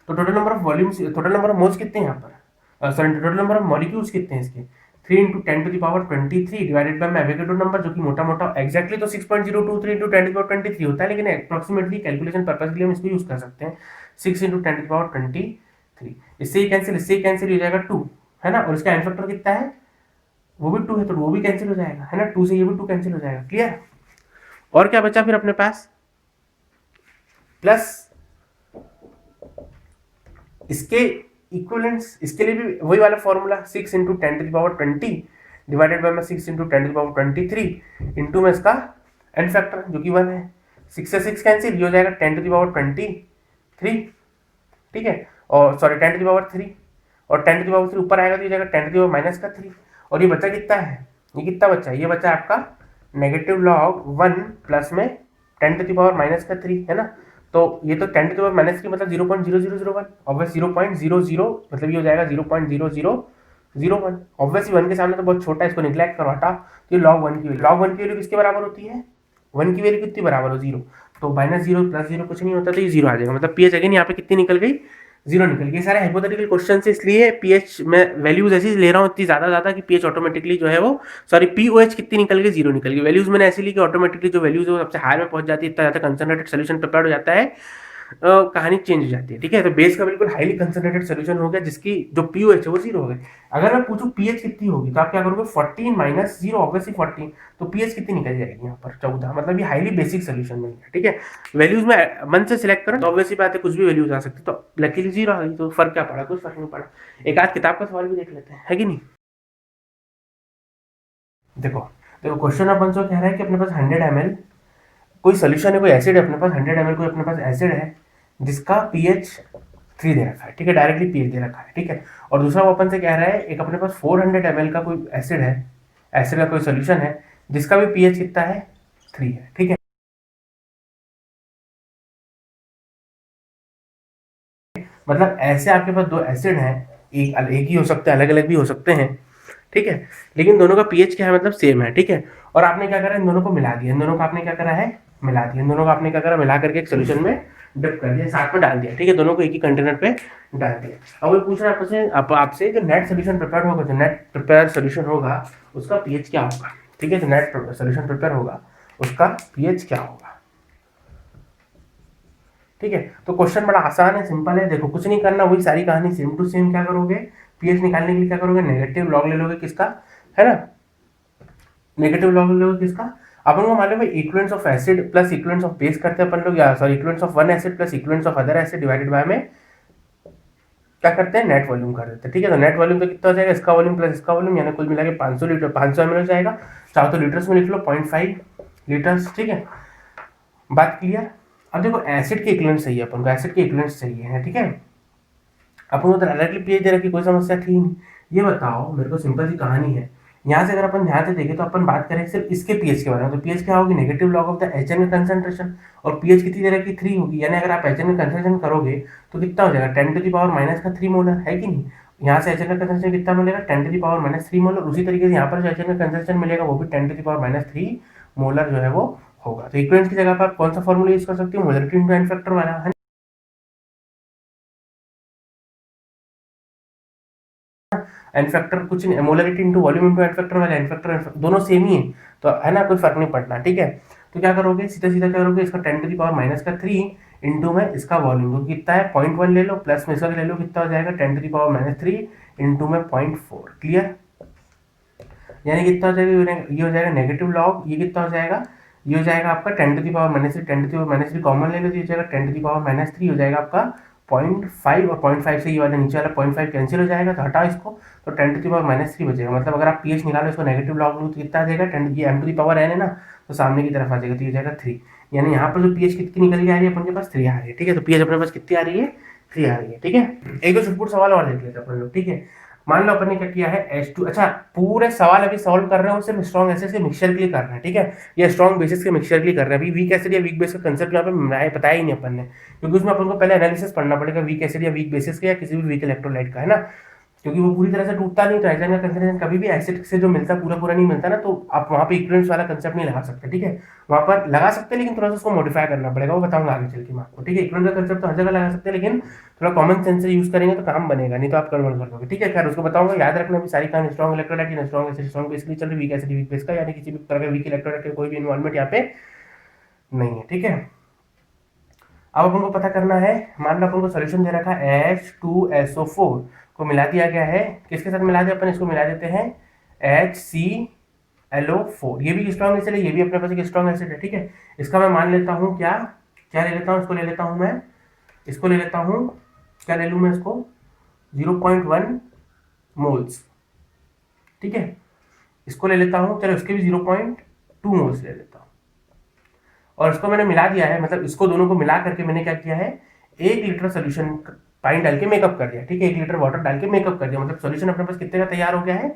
तो total number of volumes, total number of moles कितने हैं यहाँ पर, sorry total number of molecules कितने हैं इसके, 3 into 10 to the power 23 divided by Avogadro number, जो कि मोटा मोटा एक्जैक्टली तो 6.023 इंटू 10 टू द पावर 23 होता है, लेकिन अप्रोक्सीमेटली कैलकुलेशन पर्पस के लिए हम इसको यूज कर सकते हैं 6 इंटू 10 टू द पावर 23। इससे ही कैंसिल, इससे ही कैंसिल हो जाएगा 2 है ना, और इसका एन फैक्टर कितना है, वो भी 2 है, तो वो भी कैंसिल हो जाएगा है ना, 2 से ये भी 2 कैंसिल हो जाएगा। क्लियर, और क्या बचा फिर अपने पास, प्लस इसके इक्विवेलेंट्स, इसके लिए भी वही वाला formula 6 into 10 to the power 20 divided by 6 into 10 to the power 23 into में इसका एन फैक्टर जो कि 1 है, 6 से 6 कैंसिल, ये हो जाएगा 10 टू द पावर 23, ठीक है, और सॉरी 10 टू द पावर 3, और 10 टू द पावर 3 ऊपर आएगा तो ये जाएगा 10 टू द पावर माइनस का 3, और ये बच्चा कितना है, ये कितना बच्चा है, ये बच्चा आपका नेगेटिव लॉग 1 प्लस में 10 टू द पावर माइनस का 3 है ना। तो ये तो 10 टू द पावर माइनस 3 मतलब 0.0001, ऑब्वियस 0.00 मतलब ये हो जाएगा 0.0001, ऑब्वियसली 1 के सामने तो बहुत छोटा है, इसको निग्लेक्ट करो हटा, तो ये लॉग 1 की वैल्यू, लॉग 1 की वैल्यू किसके बराबर होती है, 1 की वैल्यू कितनी बराबर हो 0, तो -0 प्लस 0 कुछ नहीं होता, तो ये 0 आ जाएगा, मतलब पीएच अगेन यहाँ पे कितनी निकल गई, 0 निकल गई। सारे हाइपोथेटिकल क्वेश्चन से, इसलिए पीएच में वैल्यूज ऐसी ले रहा हूँ इतनी ज्यादा कि पीएच ऑटोमेटिकली जो है वो, सॉरी पीओएच कितनी निकल गई, 0 निकल गई। वैल्यूज मैंने ऐसी ली कि ऑटोमेटिकली जो वैल्यूज है वो सबसे हाई में पहुंच जाती है, इतना ज्यादा कंसंट्रेटेड सोल्यूशन प्रिपेयर हो जाता है, कहानी चेंज हो जाती है, ठीक है। तो बेस का बिल्कुल हाईली कंसंट्रेटेड सोल्यूशन हो गया, जिसकी जो पीओएच है वो 0 हो गई। अगर मैं पूछूं पीएच कितनी होगी, तो आप क्या करोगे, 14 माइनस 0 ऑब्वियसली 14, तो पीएच कितनी निकल जाएगी यहाँ पर 14, मतलब ये हाईली बेसिक सोल्यूशन बन गया, ठीक है। वैल्यूज में मन से सिलेक्ट करो तो ऑब्वियसली बात है कुछ भी वैल्यूज आ सकती है, तो लकीली 0 आ गई, तो फर्क क्या पड़ा, कुछ फर्क नहीं पड़ा। एक आध किताब का सवाल भी देख लेते हैं, है कि नहीं। देखो देखो क्वेश्चन अपन जो कह रहा है कि अपने पास 100 ml कोई सोल्यूशन है, कोई एसिड है अपने पास, 100 ml कोई अपने पास एसिड है जिसका पीएच 3 दे रखा है, ठीक है, डायरेक्टली पीएच दे रखा है, ठीक है। और दूसरा वो अपन से कह रहा है एक अपने पास 400 ml का कोई एसिड है, एसिड का कोई सोल्यूशन है जिसका भी पीएच कितना है 3 है, ठीक है। मतलब ऐसे आपके पास दो एसिड हैं, एक ही हो सकते हैं, अलग अलग भी हो सकते हैं, ठीक है, लेकिन दोनों का पीएच क्या है, मतलब सेम है, ठीक है। और आपने क्या करा, इन दोनों को मिला दिया, इन दोनों को आपने क्या करा है, मिला दिया, इन दोनों को आपने क्या करा, मिला करके एक सोल्यूशन में डिप कर दिया, साथ में डाल दिया, ठीक है, दोनों को एक ही कंटेनर पे डाल दिया। अब वो पूछ रहा है आपसे जो नेट सोल्यूशन प्रिपेयर होगा, जो नेट प्रिपेयर सोल्यूशन होगा उसका पीएच क्या होगा, ठीक है, जो नेट सोल्यूशन प्रिपेयर होगा उसका पीएच क्या होगा, ठीक है। तो क्वेश्चन बड़ा आसान है, सिंपल है, देखो कुछ नहीं करना, वही सारी कहानी सेम टू सेम। क्या करोगे, पीएच निकालने के लिए क्या करोगे, नेगेटिव लॉग ले लोगे किसका, है ना, नेगेटिव लॉग ले लोगे किसका, अपन को मालूम है equivalence of acid plus equivalence of base करते हैं अपन लोग, या sorry equivalence of one acid plus equivalence of other acid divided by में क्या करते हैं, नेट वॉल्यूम कर देते हैं, ठीक है। तो नेट वॉल्यूम तो कितना हो जाएगा, इसका वॉल्यूम प्लस इसका वॉल्यूम, यानी कुल मिला के 500 लीटर, 500 ml हो जाएगा, चाहो तो लीटर्स में लिख लो 0.5 लीटर्स, ठीक है, बात क्लियर। अब देखो एसिड के इक्विवेलेंट चाहिए अपन को, एसिड के इक्विवेलेंट चाहिए है, ठीक है। अपन को डायरेक्टली पीएच दे रखी, कोई समस्या थी नहीं। ये बताओ मेरे को, सिंपल सी कहानी है, यहाँ से अगर अपन ध्यान से देखें तो अपन बात करें सिर्फ इसके पीएच के बारे में, तो पीएच क्या होगी, negative log of the HN में कंसंट्रेशन, और पीएच कितनी दे रखी 3 होगी, यानी अगर आप एचएन में कंसंट्रेशन करोगे तो कितना हो जाएगा 10 टू द पावर माइनस का 3 मोलर, है कि नहीं। यहाँ से एचएन का कंसंट्रेशन कितना मिलेगा 10 to the power minus 3 molar, उसी तरीके से यहाँ पर जो एचएन का कंसंट्रेशन मिलेगा वो भी 10 to the power minus 3 molar जो है वो होगा। तो इक्विवेलेंस की जगह पर आप कौन सा फॉर्मूला यूज कर सकते हो, मोलरिटी इनटू एन फैक्टर वाला, है एन फैक्टर कुछ नहीं, molarity into volume into n factor वाला एन फैक्टर दोनों सेम ही है, तो है ना, कोई फर्क नहीं पड़ना, ठीक है। तो क्या करोगे, सीधा सीधा क्या करोगे, इसका 10⁻³ इंटू में इसका वॉल्यूम, तो कितना है 0.1 ले लो, प्लस में इसका ले लो, कितना हो जाएगा 10⁻³ इंटू में 0.4, क्लियर। यानी कितना हो जाएगा, ये हो जाएगा नेगेटिव लॉग, ये कितना हो जाएगा, ये हो जाएगा आपका 10⁻³ 10⁻³ कॉमन ले लो, तो ये हो जाएगा 10⁻³ हो जाएगा आपका 0.5, और 0.5 से ये वाला नीचे वाला 0.5 कैंसिल हो जाएगा, तो हटाओ इसको, तो 10⁻³ बचेगा। मतलब अगर आप pH निकालो, इसको नेगेटिव लॉग लो तो कितना आ जाएगा, 10, ये m⁻n है ना, तो सामने की तरफ आ जाएगा, तो ये हो जाएगा 3। यानी यहाँ पर जो pH कितनी निकल के आ रही है अपन के पास 3 आ रही है, ठीक है। तो pH अपने पास कितनी आ रही है, 3 आ रही है, ठीक है। एक दो छुटपुट सवाल और देख लेते हैं अपन लोग, ठीक है। मान लो अपन ने क्या किया है H2, अच्छा पूरे सवाल अभी सॉल्व कर रहे हो सिर्फ स्ट्रॉन्ग एसिड के मिक्सचर के लिए कर रहे हैं, ठीक है, या स्ट्रॉन्ग बेसिस के मिक्सचर के लिए कर रहे हैं। अभी वीक एसिड या वीक बेस का कंसेप्ट यहाँ पे बताया ही नहीं अपन ने, क्योंकि उसमें अपन को पहले एनालिसिस पढ़ना पड़ेगा वीक एसिड या वीक बेसिस का या किसी भी वीक इलेक्ट्रोलाइट का, है ना, क्योंकि वो पूरी तरह से टूटता नहीं, तो एजाइम का कंसेंट्रेशन कभी भी एसिड से जो मिलता पूरा पूरा नहीं मिलता ना, तो आप वहाँ पे इक्विवेलेंस वाला कंसेप्ट नहीं लगा सकते, ठीक है। वहाँ पर लगा सकते हैं लेकिन थोड़ा सा उसको मॉडिफाई करना पड़ेगा, वो बताऊंगा आगे चल के मैं आपको, ठीक है। इक्विवेलेंस का कंसेप्ट तो हर जगह लगा सकते हैं, लेकिन थोड़ा कॉमन सेंस से यूज करेंगे तो काम बनेगा, नहीं तो आप गड़बड़ कर दोगे, ठीक है। खैर उसको बताऊंगा, याद रखना भी सारी कहानी strong electrolyte, strong acid, strong base के लिए चल रही, वीक एसिड वीक बेस का, यानी किसी भी तरह का वीक इलेक्ट्रोलाइट का कोई भी इन्वॉल्वमेंट यहाँ पे नहीं है, ठीक है। अब अपन को पता करना है, मान लो अपन को सोल्यूशन दे रखा है H2SO4 को मिला दिया गया है, किसके साथ मिला दिया, अपन इसको मिला देते हैं HClO4, ये भी स्ट्रॉन्ग एसिड है, ये भी अपने पास एक स्ट्रॉन्ग एसिड है, ठीक है। इसका मैं मान लेता हूँ क्या क्या ले लेता हूँ, इसको ले लेता हूँ मैं, इसको ले लेता हूँ, क्या ले लूँ मैं इसको 0.1 मोल्स, ठीक है। इसको ले लेता हूँ, चलो इसके भी 0.2 मोल्स ले लेता हूँ, और इसको मैंने मिला दिया है, मतलब इसको दोनों को मिला करके मैंने क्या किया है, 1 लीटर सोल्यूशन पानी डाल के मेकअप कर दिया, ठीक है, 1 लीटर वाटर डाल के मेकअप कर दिया, मतलब सोल्यूशन अपने पास कितने का तैयार हो गया है,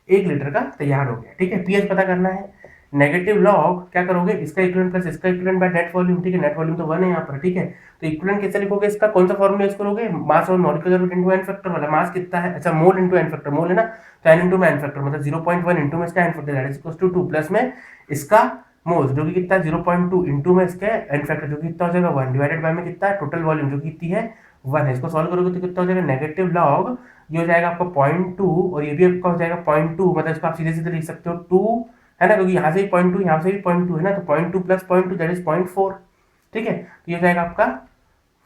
1 लीटर का तैयार हो गया, ठीक है। पीएच पता करना है, नेगेटिव लॉग क्या करोगे, इसका इक्विवेलेंट प्लस इसका इक्विवेलेंट बाय नेट वॉल्यूम, ठीक है, नेट वॉल्यूम तो 1 है यहाँ पर, ठीक है। तो इक्विवेलेंट कैसे लिखोगे, इसका कौन सा फॉर्मूला यूज करोगे, मास और molecular weight into n factor वाला, मास कितना है, अच्छा mole into n factor, mole है ना, तो एन इनटू में एन फैक्टर, मतलब 0.1 इनटू में इसका n factor that is equals to 2 plus में इसका मोल्स जो कि कितना 0.2 इंटू में इसके एन फैक्टर जो कि कितना हो जाएगा 1 डिवाइडेड बाय में कितना है टोटल वॉल्यूम जो कि कितनी है 1 है। इसको सॉल्व करोगे तो कितना हो जाएगा, नेगेटिव लॉग ये हो जाएगा आपका 0.2 और ये भी आपका हो जाएगा 0.2, मतलब इसको आप सीधे सीधे लिख सकते हो 2, है ना, क्योंकि यहाँ से भी 0.2 यहाँ से भी 0.2 है ना, तो 0.2 प्लस 0.2 दैट इज 0.4, ठीक है। तो ये हो जाएगा आपका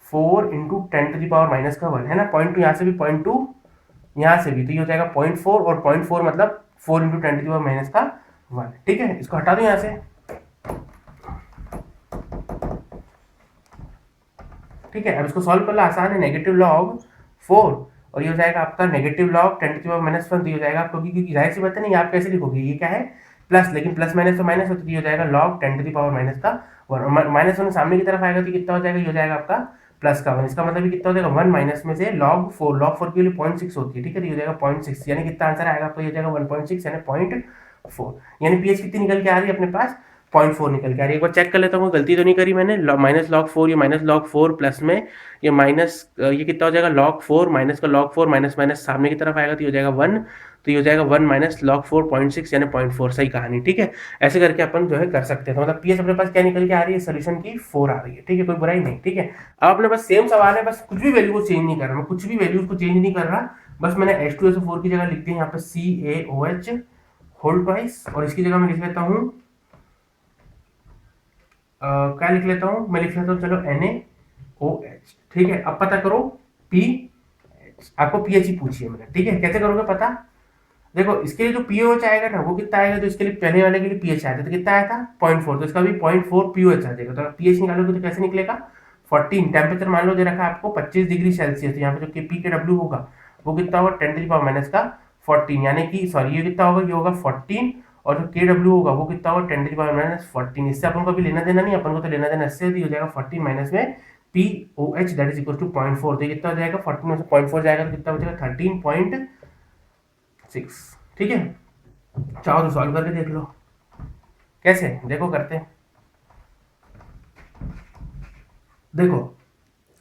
4 इंटू 10⁻⁻1 है ना, 0.2 यहाँ से भी 0.2 यहाँ से भी, तो ये हो जाएगा 0.4 और 0.4 मतलब 4 इंटू 10⁻⁻1, ठीक है। इसको हटा दो यहाँ से, ठीक है। अब इसको सॉल्व करना आसान है, नेगेटिव लॉग 4 और ये हो जाएगा आपका नेगेटिव लॉग 10⁻⁻1, तो ये हो जाएगा आपको, क्योंकि जाहिर सी बात है ना, आप कैसे लिखोगे, ये क्या है प्लस, लेकिन प्लस माइनस तो माइनस होती है, हो जाएगा लॉग 10⁻⁻1 माइनस वन सामने की तरफ आएगा तो कितना हो जाएगा, ये हो जाएगा आपका प्लस का 1, इसका मतलब ये कितना हो जाएगा 1 माइनस में से लॉग 4 की वैल्यू 0.6 होती है, ठीक है, तो ये हो जाएगा 0.6, यानी कितना आंसर आएगा आपको, ये हो जाएगा 1.6 यानी 0.4, यानी पीएच कितनी निकल के आ रही है अपने पास 0.4 निकल के आ रही है। एक बार चेक कर लेता हूँ गलती तो नहीं करी मैंने, माइनस लॉग 4 ये माइनस लॉग 4 प्लस में ये माइनस ये कितना हो जाएगा लॉग 4 माइनस का लॉग 4 माइनस माइनस सामने की तरफ आएगा तो ये हो जाएगा 1, तो ये हो जाएगा 1 माइनस लॉग 4 0.6 यानी 0.4, सही कहानी, ठीक है। ऐसे करके अपन जो है कर सकते हैं, तो मतलब पीएच अपने पास क्या निकल के आ रही है, सोल्यूशन की 4 आ रही है, ठीक है, कोई बुराई नहीं, ठीक है। अब अपने पास सेम सवाल है, बस कुछ भी वैल्यू को चेंज नहीं कर रहा, मैं कुछ भी वैल्यूज को चेंज नहीं कर रहा, बस मैंने H2SO4 की जगह लिख दी यहाँ पे CaOH होल ट्वाइस, और इसकी जगह मैं लिख लेता हूँ क्या लिख लेता हूँ, मैं लिख लेता हूँ चलो NaOH, ठीक है। अब पता करो पीएच, आपको पीएच ही पूछिए मैंने, ठीक है, कैसे करोगे पता, देखो इसके लिए जो पीओएच आएगा ना वो कितना आएगा, तो इसके लिए पहले वाले के लिए पीएच आया था तो कितना आया था 0.4, तो इसका भी 0.4 पीओएच आ जाएगा, तो पीएच निकालोगे तो कैसे निकलेगा 14, टेम्परेचर मान लो दे रखा है आपको 25 डिग्री सेल्सियस, तो यहाँ पे जो पी के डब्ल्यू होगा वो कितना होगा 10⁻⁻14, यानी कि सॉरी ये कितना होगा, ये होगा 14, और जो के डब्ल्यू होगा वो कितना होगा 10⁻⁻14, इससे अपन को अभी लेना देना नहीं, अपन को तो लेना देना इससे हो जाएगा 14 माइनस में p O H that is equal to 0.4, तो कितना हो जाएगा 14 में से 0.4 जाएगा तो कितना बचेगा 13.6, ठीक है। चाहो तो सॉल्व करके देख लो, कैसे देखो करते हैं, देखो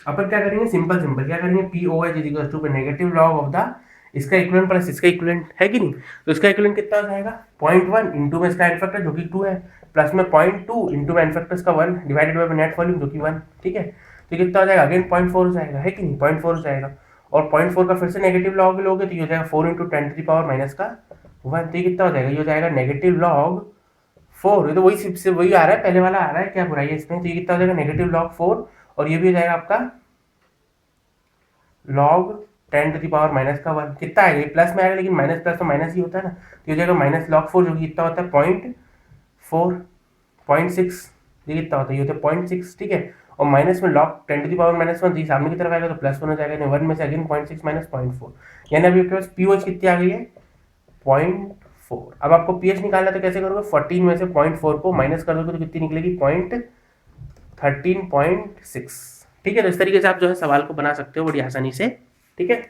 अपन क्या करेंगे, सिंपल सिंपल क्या करेंगे, p O H is equal to negative log of the इसका इक्विवेलेंट प्लस इसका इक्विवेलेंट है कि नहीं, तो इसका इक्विवेलेंट कितना हो जाएगा 0.1 इंटू में इसका एन फैक्टर जो कि 2 है, प्लस में 0.2 इंटू में एन फैक्टर इसका 1 डिवाइडेड बाय नेट वॉल्यूम जो कि 1, ठीक है, तो कितना हो जाएगा अगेन 0.4 हो जाएगा, है कि नहीं 0.4 हो जाएगा, और 0.4 का फिर से नेगेटिव लॉग लोगे तो ये हो जाएगा 4 इंटू 10⁻⁻1, तो ये कितना हो जाएगा, ये हो जाएगा नेगेटिव लॉग 4। ये तो वही से वही आ रहा है, पहले वाला आ रहा है, क्या बुराई है इसमें। तो ये कितना हो जाएगा नेगेटिव लॉग 4, और ये भी हो जाएगा आपका लॉग 10⁻⁻1। कितना आएगा, ये प्लस में आएगा, लेकिन माइनस प्लस तो माइनस ही होता है ना, तो ये हो जाएगा माइनस लॉग 4, जो कि कितना होता है 0.6, ये कितना होता है, ये होता है 0.6, ठीक है। और माइनस में लॉग 10⁻⁻1, तो सामने की तरफ आएगा तो प्लस 1 हो जाएगा, 1 में से अगेन 0.6 माइनस 0.4, यानी अभी आपके पास पीओएच कितनी आ गई है 0.4। अब आपको पीएच निकालना तो कैसे करोगे, 14 में से 0.4 को माइनस कर दोगे तो कितनी निकलेगी 13.6, ठीक है। तो इस तरीके से आप जो है सवाल को बना सकते हो बड़ी आसानी से, ठीक है।